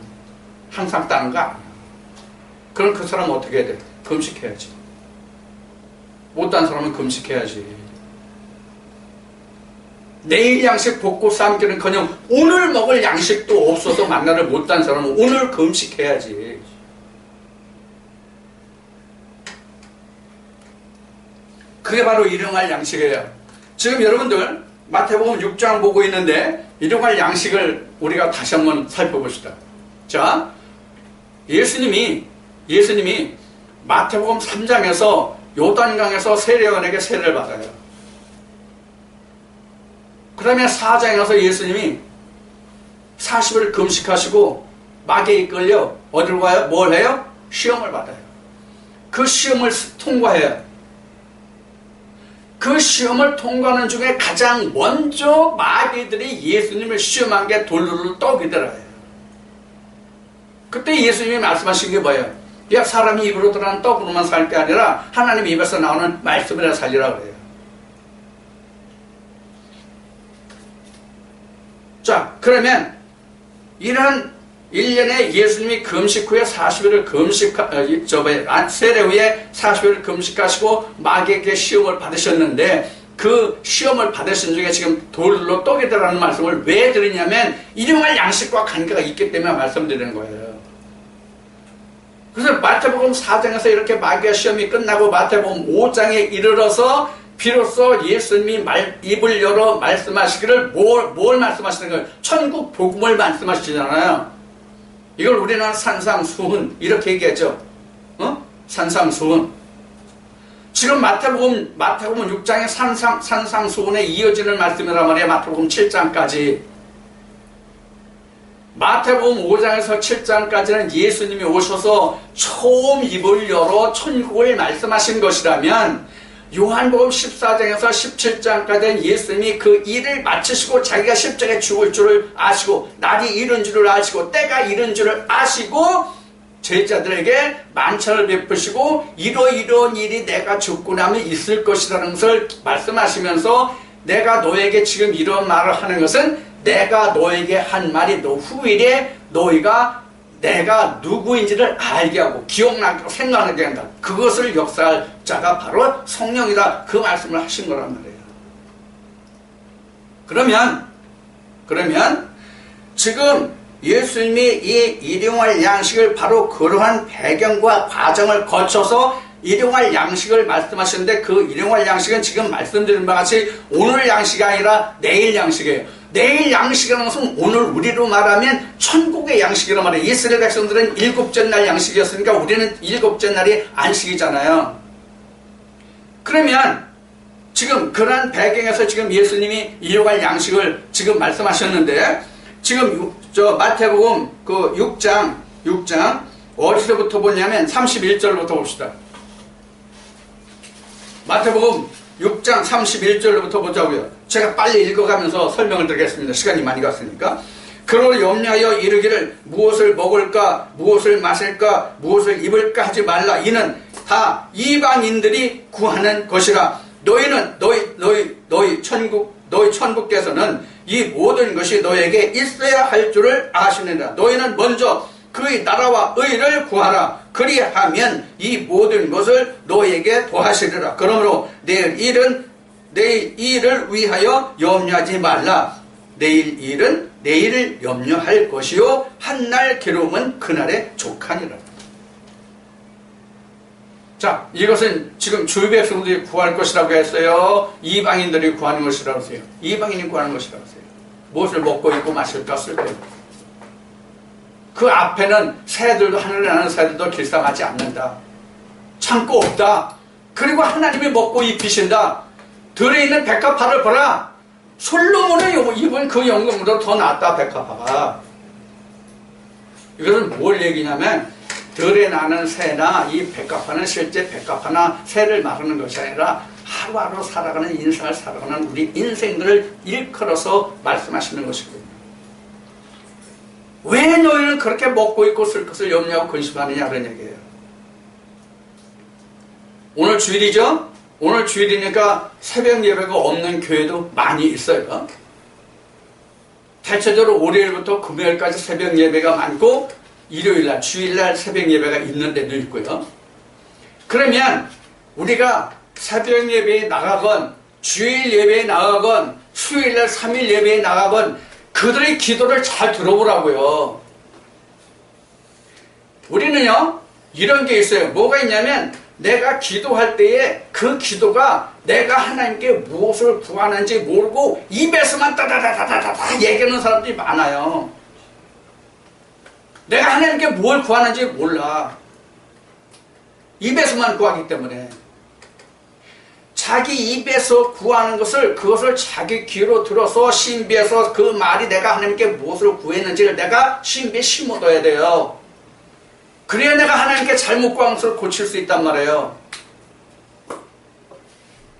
항상 따는 거 아니야. 그럼 그 사람은 어떻게 해야 돼? 금식해야지. 못 딴 사람은 금식해야지. 내일 양식 볶고 삶기는커녕 오늘 먹을 양식도 없어서 만나를 못 딴 사람은 오늘 금식해야지. 그게 바로 일용할 양식이에요. 지금 여러분들 마태복음 6장 보고 있는데 일용할 양식을 우리가 다시 한번 살펴봅시다. 자, 예수님이 마태복음 3장에서 요단강에서 세례요한에게 세례를 받아요. 그 다음에 4장에서 예수님이 40일 금식하시고 마귀에 이끌려 어디로 가요? 뭘 해요? 시험을 받아요. 그 시험을 통과해요. 그 시험을 통과하는 중에 가장 먼저 마귀들이 예수님을 시험한 게 돌로 떡이더라요. 그때 예수님이 말씀하신 게 뭐예요? 야, 사람이 입으로 들어가는 떡으로만 살 게 아니라 하나님 입에서 나오는 말씀이라 살리라 그래요. 자, 그러면 이런 1년에 예수님이 금식 후에 40일을 세례 후에 40일을 금식하시고 마귀에게 시험을 받으셨는데, 그 시험을 받으신 중에 지금 돌로 떡이 되라는 말씀을 왜 드리냐면 일용할 양식과 관계가 있기 때문에 말씀드리는 거예요. 그래서 마태복음 4장에서 이렇게 마귀의 시험이 끝나고 마태복음 5장에 이르러서 비로소 예수님이 입을 열어 말씀하시기를 뭘 말씀하시는 거예요? 천국 복음을 말씀하시잖아요. 이걸 우리는 산상수훈 이렇게 얘기하죠. 산상수훈. 지금 마태복음 6장의 산상수훈에 이어지는 말씀이란 말이에요. 마태복음 7장까지. 마태복음 5장에서 7장까지는 예수님이 오셔서 처음 입을 열어 천국을 말씀하신 것이라면, 요한복음 14장에서 17장까지는 예수님이 그 일을 마치시고 자기가 십자가에 죽을 줄을 아시고 날이 이른 줄을 아시고 때가 이른 줄을 아시고 제자들에게 만찬을 베푸시고 이러이러한 일이 내가 죽고 나면 있을 것이라는 것을 말씀하시면서 내가 너에게 지금 이런 말을 하는 것은 내가 너에게 한 말이 너 후일에 너희가 내가 누구인지를 알게 하고 기억나게 하고 생각나게 한다. 그것을 역사할 자가 바로 성령이다. 그 말씀을 하신 거란 말이에요. 그러면 지금 예수님이 이 일용할 양식을 바로 그러한 배경과 과정을 거쳐서 일용할 양식을 말씀하셨는데 그 일용할 양식은 지금 말씀드린 바와 같이 오늘 양식이 아니라 내일 양식이에요. 내일 양식이라는 것은 오늘 우리로 말하면 천국의 양식이란 말이에요. 이스라엘 백성들은 일곱째 날 양식이었으니까 우리는 일곱째 날이 안식이잖아요. 그러면 지금 그런 배경에서 지금 예수님이 일용할 양식을 지금 말씀하셨는데 지금 마태복음 그 6장 어디서부터 보냐면 31절부터 봅시다. 마태복음 6장 31절부터 보자고요. 제가 빨리 읽어가면서 설명을 드리겠습니다. 시간이 많이 갔으니까. 그러므로 염려하여 이르기를 무엇을 먹을까 무엇을 마실까 무엇을 입을까 하지 말라. 이는 다 이방인들이 구하는 것이라. 너희 천국께서는 이 모든 것이 너에게 있어야 할 줄을 아시느니라. 너희는 먼저 그의 나라와 의를 구하라. 그리하면 이 모든 것을 너에게 더하시리라. 그러므로 내일 일을 위하여 염려하지 말라. 내일 일은 내일을 염려할 것이요 한날 괴로움은 그날의 족하니라. 자, 이것은 지금 주의 백성들이 구할 것이라고 했어요? 이방인들이 구하는 것이라고 했어요? 이방인이 구하는 것이라고 했어요. 무엇을 먹고 입고 마실까 쓸 때. 그 앞에는 새들도 하늘에 나는 새들도 길쌈하지 않는다. 창고 없다. 그리고 하나님이 먹고 입히신다. 들에 있는 백합화를 보라. 솔로몬의 입은 그 연금보다 더 낫다. 백합화가. 이것은 뭘 얘기냐면 들에 나는 새나 이 백합화는 실제 백합화나 새를 말하는 것이 아니라 하루하루 살아가는 인생을 살아가는 우리 인생들을 일컬어서 말씀하시는 것이거든요. 왜 너희는 그렇게 먹고 입고 쓸 것을 염려하고 근심하느냐 그런 얘기예요. 오늘 주일이죠? 오늘 주일이니까 새벽 예배가 없는 교회도 많이 있어요. 대체적으로 월요일부터 금요일까지 새벽 예배가 많고 일요일날, 주일날 새벽 예배가 있는 데도 있고요. 그러면 우리가 새벽 예배에 나가건 주일 예배에 나가건 수요일날 3일 예배에 나가건 그들의 기도를 잘 들어보라고요. 우리는요 이런 게 있어요. 뭐가 있냐면 내가 기도할 때에 그 기도가 내가 하나님께 무엇을 구하는지 모르고 입에서만 따다다다다다 얘기하는 사람들이 많아요. 내가 하나님께 뭘 구하는지 몰라. 입에서만 구하기 때문에. 자기 입에서 구하는 것을 그것을 자기 귀로 들어서 신비에서 그 말이 내가 하나님께 무엇을 구했는지를 내가 신비에 심어둬야 돼요. 그래야 내가 하나님께 잘못 구한 것을 고칠 수 있단 말이에요.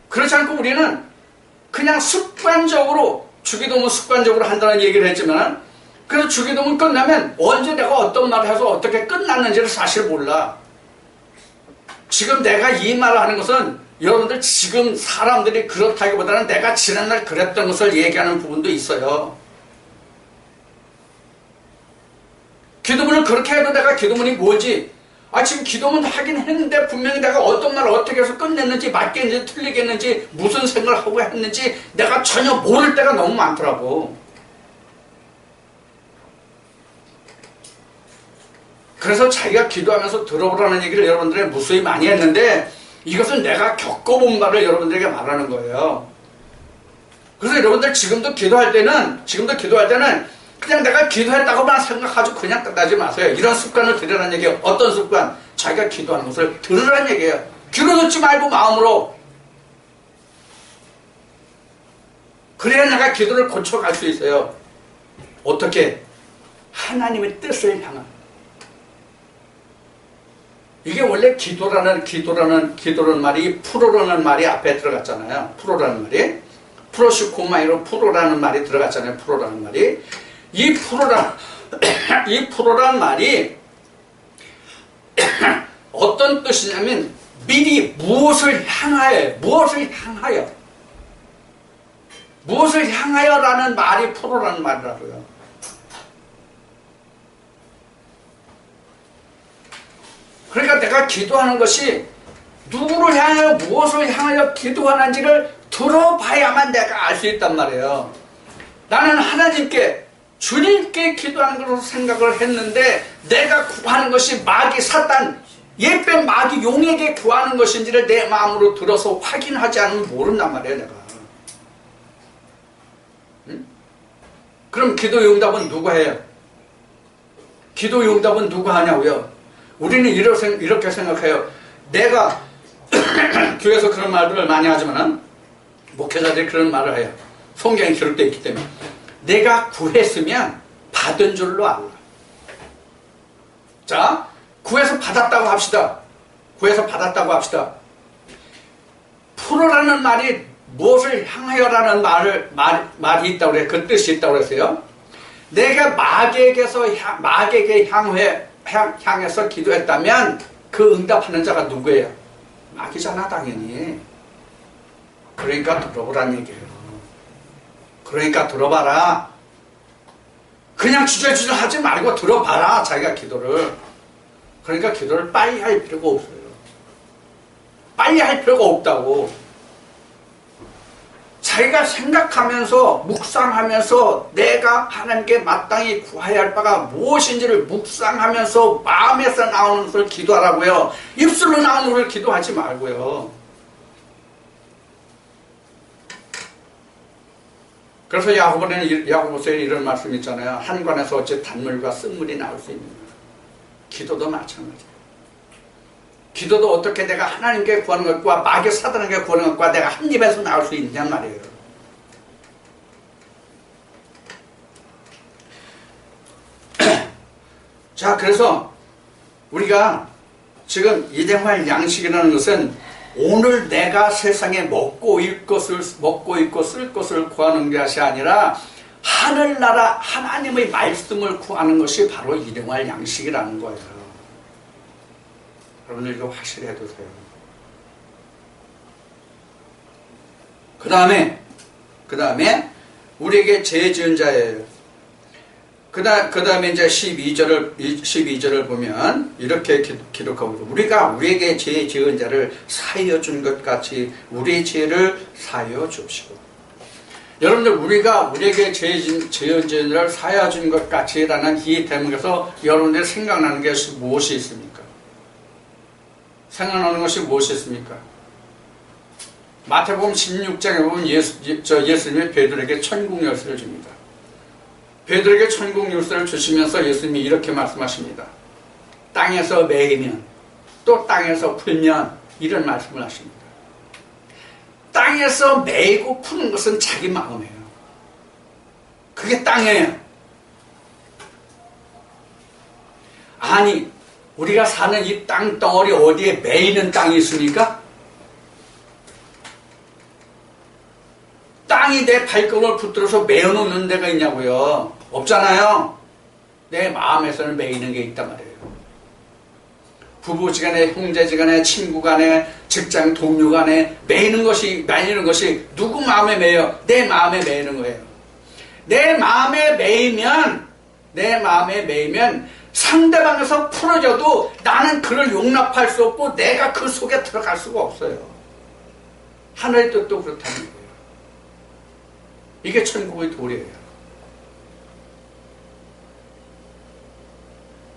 그렇지 않고 우리는 그냥 습관적으로 주기도문 습관적으로 한다는 얘기를 했지만 그래서 주기도문 끝나면 언제 내가 어떤 말을 해서 어떻게 끝났는지를 사실 몰라. 지금 내가 이 말을 하는 것은 여러분들 지금 사람들이 그렇다기보다는 내가 지난날 그랬던 것을 얘기하는 부분도 있어요. 기도문을 그렇게 해도 내가 기도문이 뭐지? 지금 기도문 하긴 했는데 분명히 내가 어떤 말을 어떻게 해서 끝냈는지 맞겠는지 틀리겠는지 무슨 생각을 하고 했는지 내가 전혀 모를 때가 너무 많더라고. 그래서 자기가 기도하면서 들어보라는 얘기를 여러분들에게 무수히 많이 했는데 이것은 내가 겪어본 말을 여러분들에게 말하는 거예요. 그래서 여러분들 지금도 기도할 때는 그냥 내가 기도했다고만 생각하고 그냥 끝나지 마세요. 이런 습관을 들으라는 얘기예요. 어떤 습관? 자기가 기도하는 것을 들으라는 얘기예요. 귀로 듣지 말고 마음으로. 그래야 내가 기도를 고쳐갈 수 있어요. 어떻게? 하나님의 뜻을 향한. 이게 원래 기도라는 말이 프로라는 말이 앞에 들어갔잖아요. 프로라는 말이. 프로시코마이로 프로라는 말이 들어갔잖아요. 프로라는 말이. 이 프로라는 말이 어떤 뜻이냐면 미리 무엇을 향하여라는 말이 프로라는 말이라고요. 그러니까 내가 기도하는 것이 누구를 향하여 무엇을 향하여 기도하는지를 들어봐야만 내가 알 수 있단 말이에요. 나는 하나님께 주님께 기도하는 것으로 생각을 했는데 내가 구하는 것이 마귀 사탄 옛뱀 마귀 용에게 구하는 것인지를 내 마음으로 들어서 확인하지 않으면 모른단 말이에요. 내가. 응? 그럼 기도 응답은 누가 해요? 기도 응답은 누가 하냐고요? 우리는 이렇게 생각해요. 내가 교회에서 그런 말들을 많이 하지만은 목회자들이 그런 말을 해요. 성경에 기록되어 있기 때문에 내가 구했으면 받은 줄로 알라. 자, 구해서 받았다고 합시다. 프로라는 말이 무엇을 향하여라는 말이 있다고 그래요. 그 뜻이 있다고 그랬어요. 내가 마귀에게 향해서 기도했다면 그 응답하는 자가 누구예요? 마귀잖아, 당연히. 그러니까 들어보란 얘기예요. 그러니까 들어봐라. 그냥 주저주저 하지 말고 들어봐라, 자기가 기도를. 그러니까 기도를 빨리 할 필요가 없어요. 빨리 할 필요가 없다고. 자기가 생각하면서 묵상하면서 내가 하나님께 마땅히 구해야 할 바가 무엇인지를 묵상하면서 마음에서 나오는 것을 기도하라고요. 입술로 나오는 것을 기도하지 말고요. 그래서 야고보서에 이런 말씀 있잖아요. 한관에서 어째 단물과 쓴물이 나올 수 있느냐. 기도도 마찬가지예요. 기도도 어떻게 내가 하나님께 구하는 것과 마귀 사단에게 구하는 것과 내가 한 입에서 나올 수 있냔 말이에요. 자, 그래서 우리가 지금 이생활 양식이라는 것은 오늘 내가 세상에 먹고 입고 쓸 것을 구하는 것이 아니라 하늘나라 하나님의 말씀을 구하는 것이 바로 일용할 양식이라는 거예요. 여러분들 이거 확실히 해두세요. 그 다음에 우리에게 죄 지은 자예요. 그 다음에 이제 12절을 보면 이렇게 기록하고 있어요. 우리가 우리에게 죄 지은 자를 사하여 준 것 같이 우리의 죄를 사하여 주시고. 여러분들 우리가 우리에게 죄 지은 자를 사하여 준 것 같이라는 이 대목에서 여러분들 생각나는 게 무엇이 있습니까? 생각나는 것이 무엇이 있습니까? 마태복음 16장에 보면 예수님이 베드로에게 천국 열쇠를 줍니다. 베드로에게 천국 열쇠를 주시면서 예수님이 이렇게 말씀하십니다. 땅에서 매이면 또 땅에서 풀면 이런 말씀을 하십니다. 땅에서 매이고 푸는 것은 자기 마음이에요. 그게 땅이에요. 아니, 우리가 사는 이 땅덩어리 어디에 매이는 땅이 있습니까? 땅이 내 발걸음을 붙들어서 매어놓는 데가 있냐고요. 없잖아요. 내 마음에서는 매이는 게 있단 말이에요. 부부지간에, 형제지간에, 친구간에, 직장 동료간에 매이는 것이 누구 마음에 매여? 내 마음에 매이는 거예요. 내 마음에 매이면 상대방에서 풀어져도 나는 그를 용납할 수 없고 내가 그 속에 들어갈 수가 없어요. 하늘의 뜻도 그렇다는 거예요. 이게 천국의 도리예요.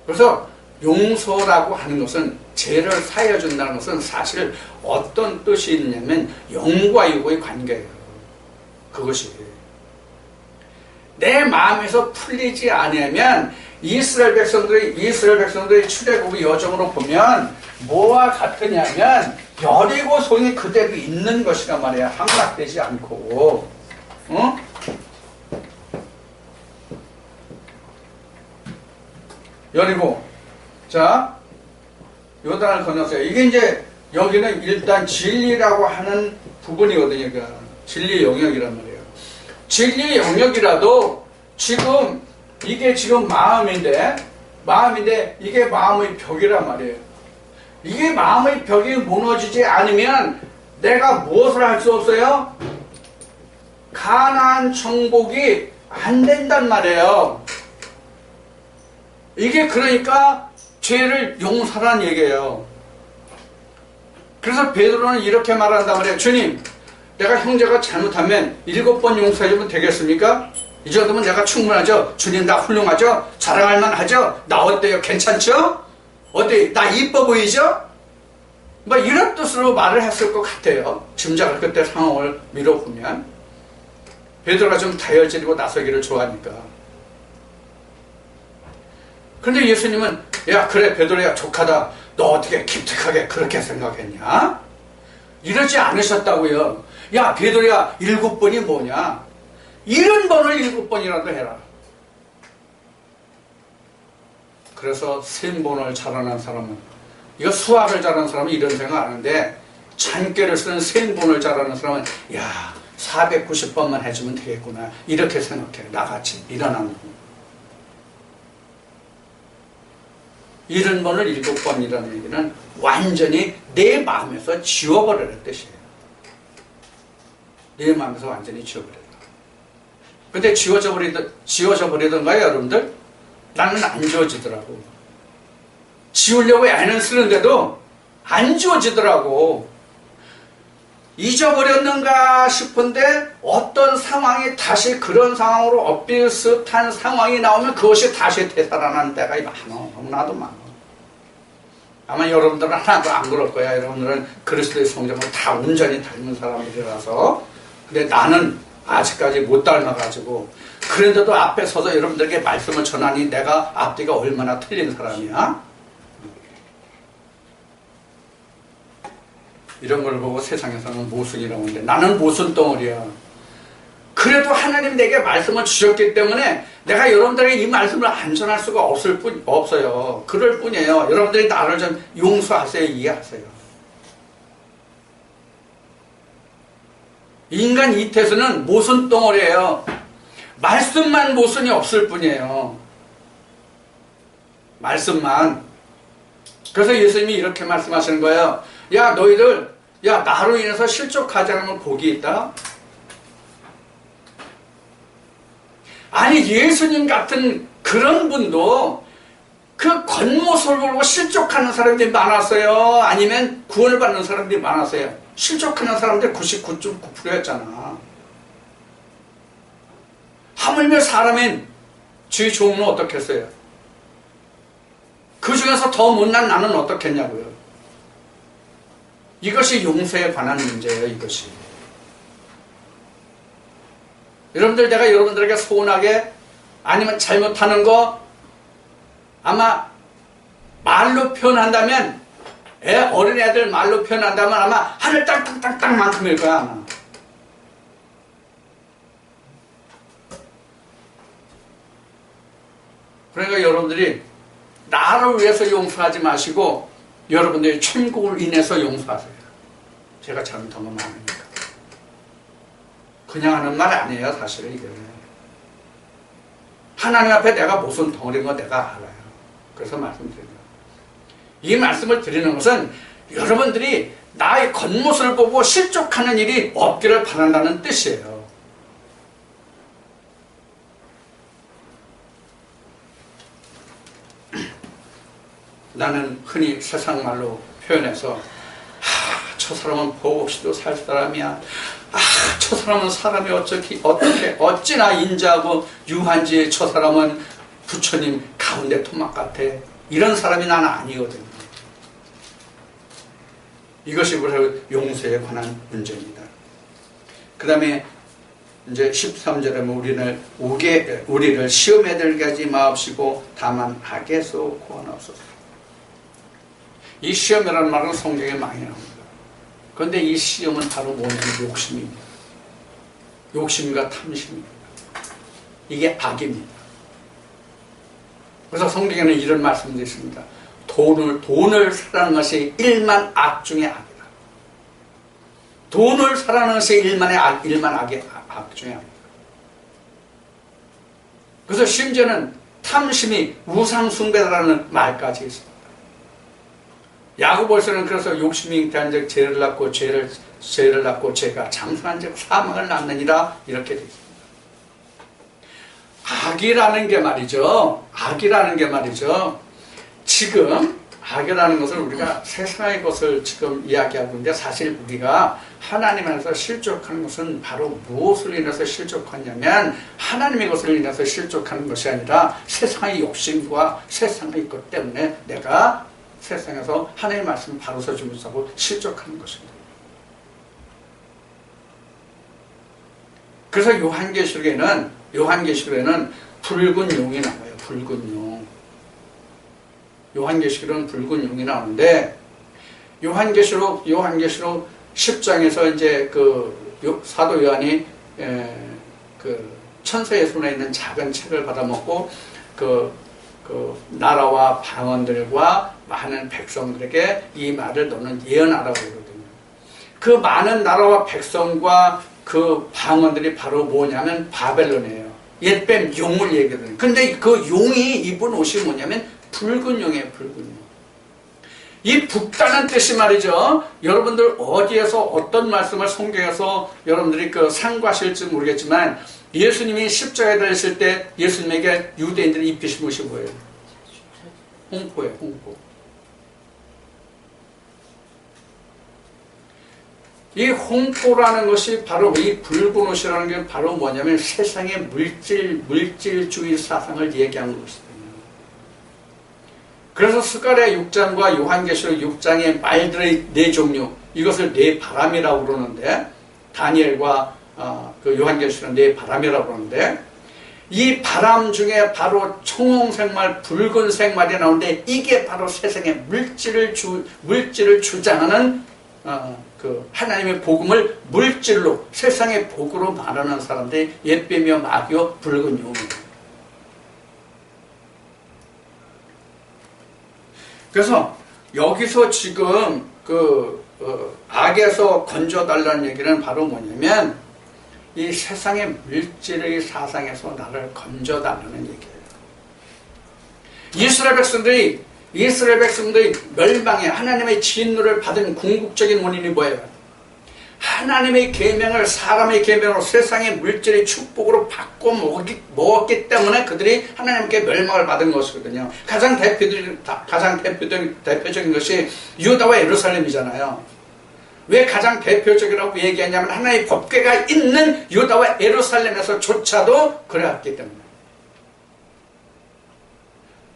그래서 용서라고 하는 것은 죄를 사하여 준다는 것은 사실 어떤 뜻이 있냐면 영과 육의 관계예요. 그것이 내 마음에서 풀리지 않으면 이스라엘 백성들의 출애굽의 여정으로 보면 뭐와 같으냐면 여리고 성이 그대로 있는 것이란 말이야. 함락되지 않고. 여리고. 자, 요단을 건넜어요. 이게 이제 여기는 일단 진리라고 하는 부분이거든요. 그러니까 진리 영역이란 말이에요. 진리 영역이라도 지금 이게 지금 마음인데 이게 마음의 벽이란 말이에요. 이게 마음의 벽이 무너지지 않으면 내가 무엇을 할 수 없어요? 가나안 정복이 안 된단 말이에요. 이게 그러니까 죄를 용서란 얘기예요. 그래서 베드로는 이렇게 말한단 말이에요. 주님, 내가 형제가 잘못하면 7번 용서해주면 되겠습니까? 이 정도면 내가 충분하죠? 주님, 나 훌륭하죠? 자랑할 만하죠? 나 어때요? 괜찮죠? 어때? 나 이뻐 보이죠? 뭐 이런 뜻으로 말을 했을 것 같아요. 짐작을 그때 상황을 미뤄보면. 베드로가 좀 다혈질이고 나서기를 좋아하니까. 근데 예수님은 야 그래 베드로야 족하다. 너 어떻게 기특하게 그렇게 생각했냐? 이러지 않으셨다고요. 야 베드로야 7번이 뭐냐? 70번을 7번이라도 해라. 그래서 셈본을 잘하는 사람은 이거 수학을 잘하는 사람은 이런 생각 안 하는데 잔꾀를 쓰는 셈본을 잘하는 사람은 야 490번만 해주면 되겠구나 이렇게 생각해. 나같이 일어나는 70번을 7번이라는 얘기는 완전히 내 마음에서 지워버리는 뜻이에요. 내 마음에서 완전히 지워버려요. 근데 지워져 버리던가요 여러분들? 나는 안 지워지더라고. 지우려고 애는 쓰는데도 안 지워지더라고. 잊어버렸는가 싶은데 어떤 상황이 다시 그런 상황으로 엇비슷한 상황이 나오면 그것이 다시 되살아나는 때가 많아. 너무나도 많아. 아마 여러분들은 하나도 안 그럴 거야. 여러분들은 그리스도의 성경을 다 온전히 닮은 사람들이라서. 근데 나는 아직까지 못 닮아가지고 그런데도 앞에 서서 여러분들에게 말씀을 전하니 내가 앞뒤가 얼마나 틀린 사람이야? 이런 걸 보고 세상에서는 모순이라고 하는데 나는 모순 덩어리야. 그래도 하나님 내게 말씀을 주셨기 때문에 내가 여러분들에게 이 말씀을 안 전할 수가 없어요. 그럴 뿐이에요. 여러분들이 나를 좀 용서하세요. 이해하세요. 인간 이태수는 모순 덩어리예요. 말씀만 모순이 없을 뿐이에요. 말씀만. 그래서 예수님이 이렇게 말씀하시는 거예요. 야 너희들 야 나로 인해서 실족하지 않으면 복이 있다. 아니 예수님 같은 그런 분도 그 겉모습을 보고 실족하는 사람들이 많았어요? 아니면 구원을 받는 사람들이 많았어요? 실족하는 사람들이 99.9%였잖아. 하물며 사람인 주의 종은 어떻겠어요? 그 중에서 더 못난 나는 어떻겠냐고요. 이것이 용서에 관한 문제예요. 이것이. 여러분들 내가 여러분들에게 서운하게 아니면 잘못하는 거 아마 말로 표현한다면 어린애들 말로 표현한다면 아마 하늘 땅땅땅땅 만큼일 거야 아마. 그러니까 여러분들이 나를 위해서 용서하지 마시고 여러분들이 천국을 인해서 용서하세요. 제가 잘못한 건 많으니까. 그냥 하는 말 아니에요 사실은 이게. 하나님 앞에 내가 무슨 덩어리인 거 내가 알아요. 그래서 말씀드립니다. 이 말씀을 드리는 것은 여러분들이 나의 겉모습을 보고 실족하는 일이 없기를 바란다는 뜻이에요. 나는 흔히 세상 말로 표현해서 저 사람은 복 없이도 살 사람이야. 저 사람은 사람이 어찌나 인자하고 유한지 저 사람은 부처님 가운데 토막 같아. 이런 사람이 나는 아니거든요. 이것이 바로 용서에 관한 문제입니다. 그 다음에 이제 13절에 우리를 시험에 들게 하지 마옵시고 다만 악에서 구원하옵소서. 이 시험이라는 말은 성경에 많이 나옵니다. 그런데 이 시험은 바로 뭐냐면 욕심입니다. 욕심과 탐심입니다. 이게 악입니다. 그래서 성경에는 이런 말씀도 있습니다. 돈을 사랑하는 것이 일만 악 중의 악이다. 돈을 사랑하는 것이 일만 악 중의 악이다. 그래서 심지어는 탐심이 우상숭배라는 말까지 있습니다. 야고보서는 그래서 욕심이 잉태한즉 죄를 낳고 죄를 낳고 죄가 장수한즉 사망을 낳느니라 이렇게 되어 있습니다. 악이라는 게 말이죠. 지금 악이라는 것을 우리가 세상의 것을 지금 이야기하고 있는데, 사실 우리가 하나님 안에서 실족하는 것은 바로 무엇을 인해서 실족하냐면 하나님의 것을 인해서 실족하는 것이 아니라 세상의 욕심과 세상의 것 때문에 내가 세상에서 하나님의 말씀을 바로 서지 못하고 실족하는 것입니다. 그래서 요한계시록에는 붉은 용이 나와요. 붉은 용. 요한계시록은 붉은 용이 나오는데, 요한계시록 10장에서 이제 사도 요한이 천사의 손에 있는 작은 책을 받아먹고 나라와 방언들과 많은 백성들에게 이 말을 너는 예언하라고 그러거든요. 그 많은 나라와 백성과 그 방언들이 바로 뭐냐면 바벨론이에요. 옛뱀 용을 얘기하거든요. 근데 그 용이 입은 옷이 뭐냐면 붉은 용이에요. 붉은 용. 이 붉다는 뜻이 말이죠. 여러분들 어디에서 어떤 말씀을 성경에서 여러분들이 상고하실지 모르겠지만, 예수님이 십자가에 달렸을 때 예수님에게 유대인들이 입히신 것이 뭐예요? 홍포예요. 홍포. 이 홍포라는 것이 바로, 이 붉은 옷이라는 게 바로 뭐냐면 세상의 물질주의 사상을 얘기하는 것이거든요. 그래서 스가랴 6장과 요한계시록 6장의 말들의 네 종류, 이것을 네 바람이라고 그러는데, 다니엘과 요한계시록은 네 바람이라고 그러는데, 이 바람 중에 바로 청홍색 말, 붉은색 말이 나오는데, 이게 바로 세상의 물질을 주장하는 하나님의 복음을 물질로, 세상의 복으로 말하는 사람들이 옛뱀이요 마귀요 붉은 용이에요. 그래서 여기서 지금 악에서 건져달라는 얘기는 바로 뭐냐면, 이 세상의 물질의 사상에서 나를 건져달라는 얘기예요. 이스라엘 백성들이 멸망해 하나님의 진노를 받은 궁극적인 원인이 뭐예요? 하나님의 계명을 사람의 계명으로 세상의 물질의 축복으로 바꿔 먹었기 때문에 그들이 하나님께 멸망을 받은 것이거든요. 가장 대표적인 것이 유다와 예루살렘이잖아요. 왜 가장 대표적이라고 얘기하냐면 하나님의 법궤가 있는 유다와 예루살렘에서조차도 그래왔기 때문에.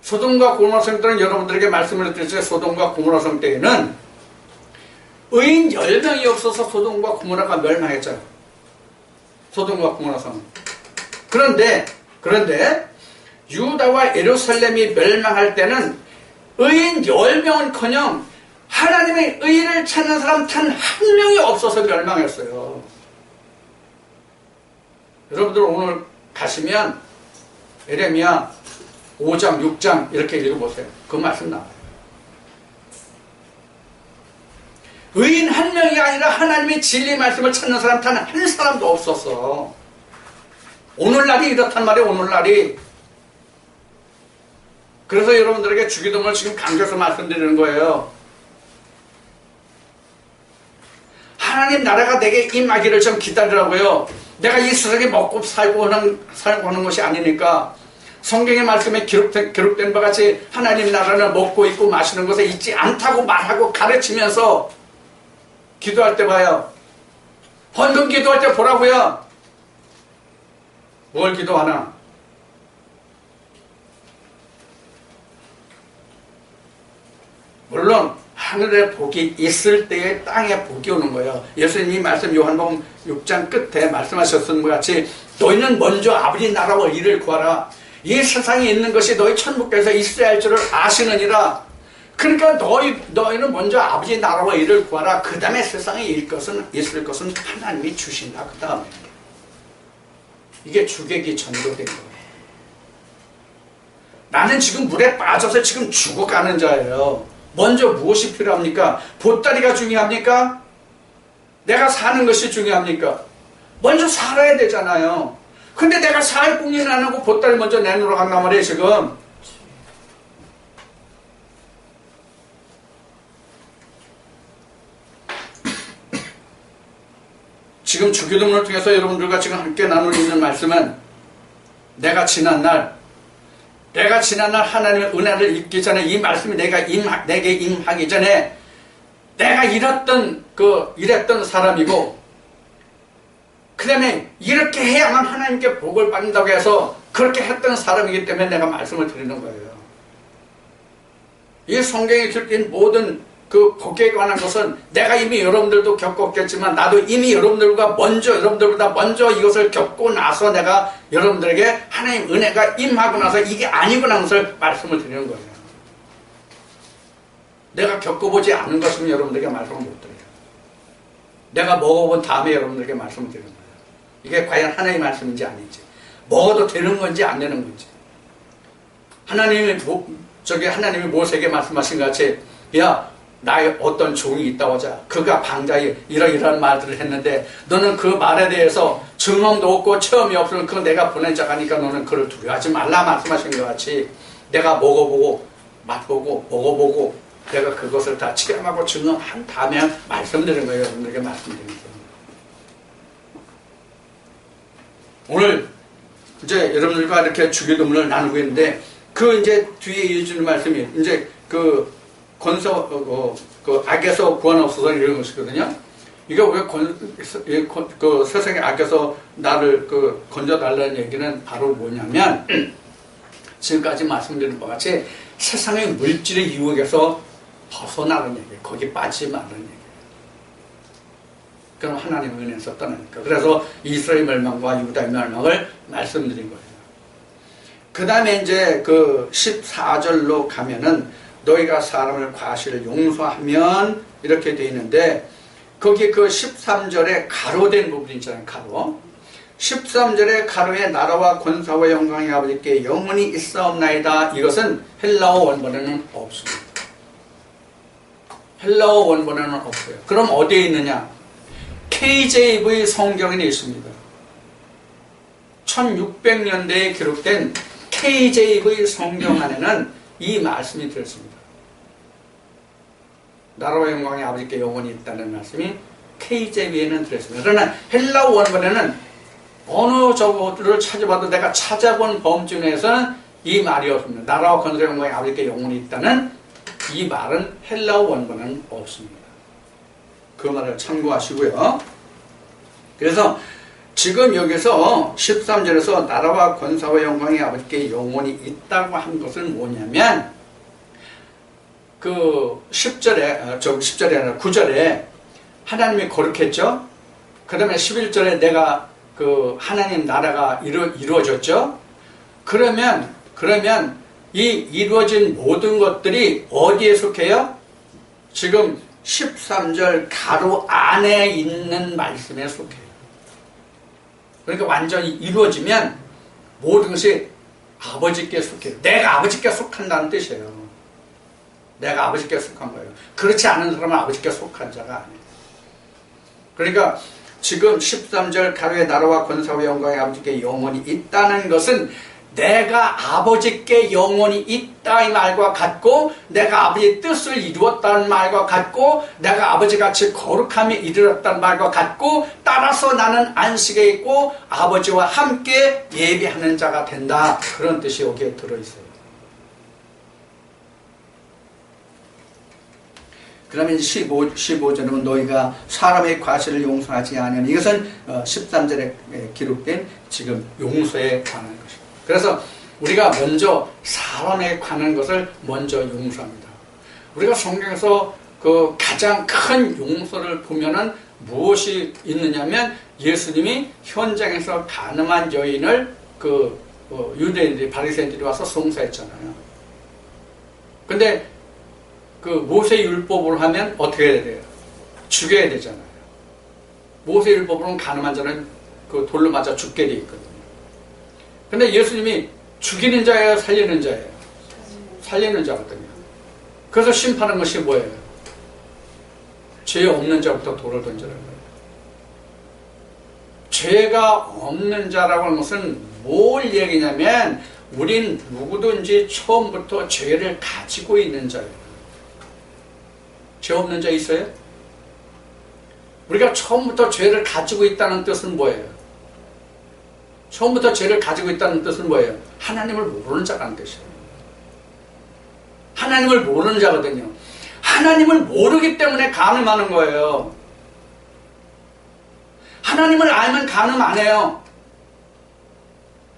소돔과 고모라 성 때는 여러분들에게 말씀을 드렸죠. 소돔과 고모라 성 때에는 의인 10명이 없어서 소돔과 고모라가 멸망했죠. 소돔과 고모라 성. 그런데 유다와 예루살렘이 멸망할 때는 의인 10명은커녕 하나님의 의를 찾는 사람 단 한 명이 없어서 멸망했어요. 여러분들 오늘 가시면 예레미야 5장, 6장 이렇게 읽어보세요. 그 말씀 나와요. 의인 한 명이 아니라 하나님의 진리 말씀을 찾는 사람 단 한 사람도 없었어. 오늘날이 이렇단 말이에요. 오늘날이. 그래서 여러분들에게 주기도문을 지금 강조해서 말씀드리는 거예요. 하나님 나라가 내게 임하기를 좀 기다리라고요. 내가 이 세상에 먹고 살고 하는 것이 아니니까. 성경의 말씀에 기록된 바 같이 하나님 나라는 먹고 있고 마시는 것에 있지 않다고 말하고 가르치면서 기도할 때 봐요. 헌금 기도할 때 보라고요. 뭘 기도하나? 물론 하늘에 복이 있을 때에 땅에 복이 오는 거예요. 예수님이 말씀 요한복음 6장 끝에 말씀하셨던 것 같이 너희는 먼저 아버지 나라와 일을 구하라. 이 세상에 있는 것이 너희 천국에서 있어야 할 줄을 아시느니라. 그러니까 너희는 먼저 아버지 나라와 일을 구하라. 그 다음에 세상에 있을 것은 하나님이 주신다. 그 다음에 이게 주객이 전도된 거예요. 나는 지금 물에 빠져서 지금 죽어가는 자예요. 먼저 무엇이 필요합니까? 보따리가 중요합니까? 내가 사는 것이 중요합니까? 먼저 살아야 되잖아요. 근데 내가 살 궁리는 안 하고 보따리 먼저 내놓으러 간단 말이에요, 지금. 지금 주기도문을 통해서 여러분들과 지금 함께 나누고 있는 말씀은 내가 지난날 하나님의 은혜를 입기 전에 이 말씀이 내게 임하기 전에 내가 이랬던 사람이고, 그 다음에 이렇게 해야만 하나님께 복을 받는다고 해서 그렇게 했던 사람이기 때문에 내가 말씀을 드리는 거예요. 이 성경에 기록된 모든 그 복에 관한 것은 내가 이미 여러분들도 겪었겠지만 나도 이미 여러분보다 먼저 이것을 겪고 나서 내가 여러분들에게 하나님 은혜가 임하고 나서 이게 아니구나 것을 말씀을 드리는 거예요. 내가 겪어보지 않은 것은 여러분들에게 말씀을 못 드려요. 내가 먹어본 다음에 여러분들에게 말씀을 드리는 거예요. 이게 과연 하나님의 말씀인지 아닌지, 먹어도 되는 건지 안 되는 건지. 하나님이 모세에게 말씀하신 것 같이, 야, 나의 어떤 종이 있다고 하자. 그가 방자에 이러이러한 말들을 했는데 너는 그 말에 대해서 증언도 없고 체험이 없으면 그 내가 보낸 자가니까 너는 그를 두려워하지 말라 말씀하신 것 같이, 내가 먹어보고 맛보고 먹어보고 내가 그것을 다 체험하고 증언한 다음에 말씀드리는 거예요. 여러분들에게 말씀드리는 거예요. 오늘 이제 여러분들과 이렇게 주기도문을 나누고 있는데, 그 이제 뒤에 이어지는 말씀이 이제 그 악에서 구원하옵소서 이런 것이거든요. 이게 왜 그 세상의 악에서 나를 건져달라는 얘기는 바로 뭐냐면, 지금까지 말씀드린 것 같이 세상의 물질의 유혹에서 벗어나는 얘기예요. 거기 빠지지 말라는 얘기예요. 그럼 하나님의 은혜에서 떠나니까. 그래서 이스라엘 멸망과 유다의 멸망을 말씀드린 거예요. 그 다음에 이제 그 14절로 가면은 너희가 사람을 과실을 용서하면 이렇게 되어 있는데, 거기 그 13절에 가로된 부분이 있잖아요. 가로. 13절에 가로에 나라와 권사와 영광의 아버지께 영원히 있사옵나이다. 이것은 헬라어 원본에는 없습니다. 헬라어 원본에는 없어요. 그럼 어디에 있느냐? KJV 성경에 있습니다. 1600년대에 기록된 KJV 성경 안에는 이 말씀이 들었습니다. 나라와 영광의 아버지께 영원히 있다는 말씀이 KJV에는 들었습니다. 그러나 헬라어 원본에는 어느 저것들을 찾아봐도 내가 찾아본 범주 내에서는 이 말이 없습니다. 나라와 권세 영광의 아버지께 영원히 있다는 이 말은 헬라어 원본에는 없습니다. 그 말을 참고하시고요. 그래서 지금 여기서 13절에서 나라와 권사와 영광의 아버지께 영원히 있다고 한 것은 뭐냐면, 그 10절에 아니라 9절에 하나님이 거룩했죠. 그 다음에 11절에 내가 그 하나님 나라가 이루어졌죠. 그러면 이 이루어진 모든 것들이 어디에 속해요? 지금 13절 가로 안에 있는 말씀에 속해요. 그러니까 완전히 이루어지면 모든 것이 아버지께 속해요. 내가 아버지께 속한다는 뜻이에요. 내가 아버지께 속한 거예요. 그렇지 않은 사람은 아버지께 속한 자가 아니에요. 그러니까 지금 13절 가로에 나라와 권사와 영광의 아버지께 영원히 있다는 것은 내가 아버지께 영원히 있다 이 말과 같고, 내가 아버지의 뜻을 이루었다는 말과 같고, 내가 아버지같이 거룩함에 이르렀다는 말과 같고, 따라서 나는 안식에 있고 아버지와 함께 예배하는 자가 된다. 그런 뜻이 여기에 들어있어요. 그러면 15절은 너희가 사람의 과실을 용서하지 않으면, 이것은 13절에 기록된 지금 용서에 관한 것입니다. 그래서 우리가 먼저 사람에 관한 것을 먼저 용서합니다. 우리가 성경에서 그 가장 큰 용서를 보면은 무엇이 있느냐면, 예수님이 현장에서 가늠한 여인을 유대인들이 바리새인들이 와서 송사했잖아요. 근데 그 모세 율법으로 하면 어떻게 해야 돼요? 죽여야 되잖아요. 모세 율법으로는 가늠한 자는 그 돌로 맞아 죽게 돼 있거든요. 근데 예수님이 죽이는 자예요, 살리는 자예요? 살리는 자거든요. 그래서 심판한 것이 뭐예요? 죄 없는 자부터 돌을 던지는 거예요. 죄가 없는 자라고 하는 것은 뭘 얘기냐면 우린 누구든지 처음부터 죄를 가지고 있는 자예요. 죄 없는 자 있어요? 우리가 처음부터 죄를 가지고 있다는 뜻은 뭐예요? 처음부터 죄를 가지고 있다는 뜻은 뭐예요? 하나님을 모르는 자라는 뜻이에요. 하나님을 모르는 자거든요. 하나님을 모르기 때문에 간음하는 거예요. 하나님을 알면 간음 안 해요.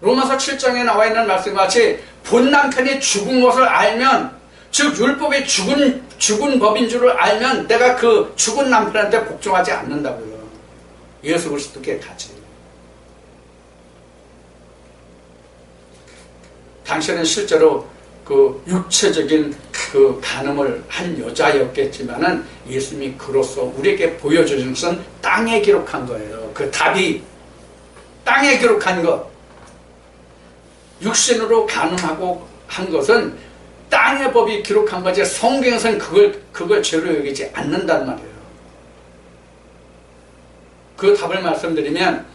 로마서 7장에 나와 있는 말씀과 같이 본 남편이 죽은 것을 알면, 즉 율법이 죽은 법인 줄을 알면 내가 그 죽은 남편한테 복종하지 않는다고요. 예수 그리스도께 가지. 당신은 실제로 그 육체적인 그 간음을 한 여자였겠지만은 예수님이 그로써 우리에게 보여주신 것은 땅에 기록한 거예요. 그 답이 땅에 기록한 것. 육신으로 간음하고 한 것은 땅의 법이 기록한 거지 성경에서는 그걸 죄로 여기지 않는단 말이에요. 그 답을 말씀드리면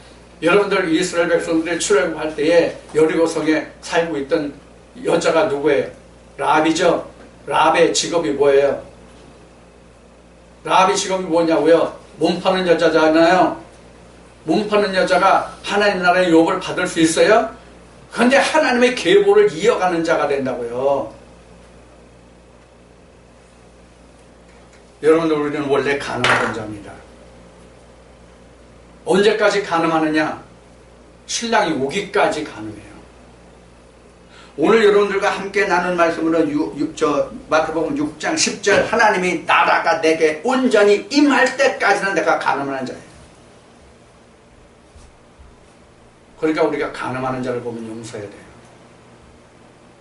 여러분들 이스라엘 백성들이 출애굽할 때에 여리고성에 살고 있던 여자가 누구예요? 라합이죠. 라합의 직업이 뭐예요? 라합의 직업이 뭐냐고요? 몸 파는 여자잖아요. 몸 파는 여자가 하나님 나라의 유업을 받을 수 있어요? 그런데 하나님의 계보를 이어가는 자가 된다고요. 여러분들 우리는 원래 가늠하던 자입니다. 언제까지 가늠하느냐? 신랑이 오기까지 가늠해요. 오늘 여러분들과 함께 나눈 말씀으로 마태복음 6장 10절 하나님이 나라가 내게 온전히 임할 때까지는 내가 가늠하는 자예요. 그러니까 우리가 가늠하는 자를 보면 용서해야 돼요.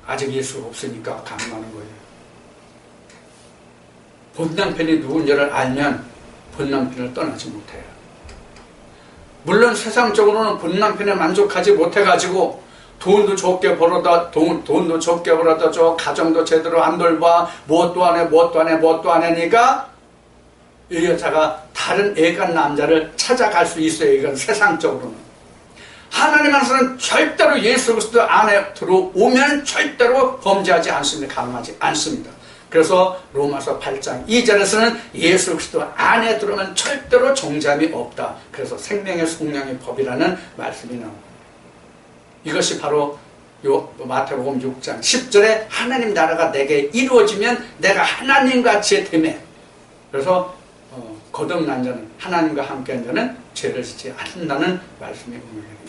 아직 예수가 없으니까 가늠하는 거예요. 본 남편이 누군지를 알면 본 남편을 떠나지 못해요. 물론 세상적으로는 본 남편에 만족하지 못해가지고 돈도 적게 벌어다 줘, 가정도 제대로 안 돌봐, 무엇도 안 하니까 이 여자가 다른 애간 남자를 찾아갈 수 있어요. 이건 세상적으로는. 하나님 안에서는 절대로 예수 그리스도 안에 들어오면 절대로 범죄하지 않습니다. 가늠하지 않습니다. 그래서 로마서 8장 2절에서는 예수 그리스도 안에 들어오면 절대로 정죄함이 없다. 그래서 생명의 속량의 법이라는 말씀이 나옵니다. 이것이 바로 마태복음 6장 10절에 하나님 나라가 내게 이루어지면 내가 하나님같이 되매. 그래서 거듭난 자는 하나님과 함께한 자는 죄를 짓지 않는다는 말씀이 오늘입니다.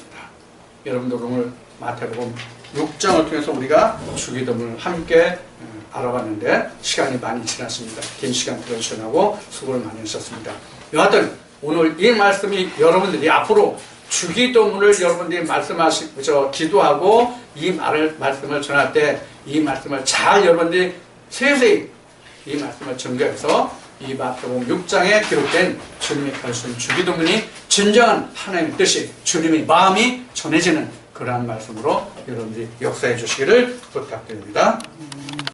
여러분들 오늘 마태복음 6장을 통해서 우리가 주기도문을 함께 알아봤는데 시간이 많이 지났습니다. 긴 시간 들어주셔서 수고를 많이 하셨습니다. 여하튼 오늘 이 말씀이 여러분들이 앞으로 주기도문을 여러분들이 기도하고 이 말씀을 전할 때 이 말씀을 잘 여러분들이 세세히 이 말씀을 전개해서 이 마태복음 6장에 기록된 주님이 가르치신 주기도문이 진정한 하나님의 뜻이 주님의 마음이 전해지는 그러한 말씀으로 여러분들이 역사해 주시기를 부탁드립니다.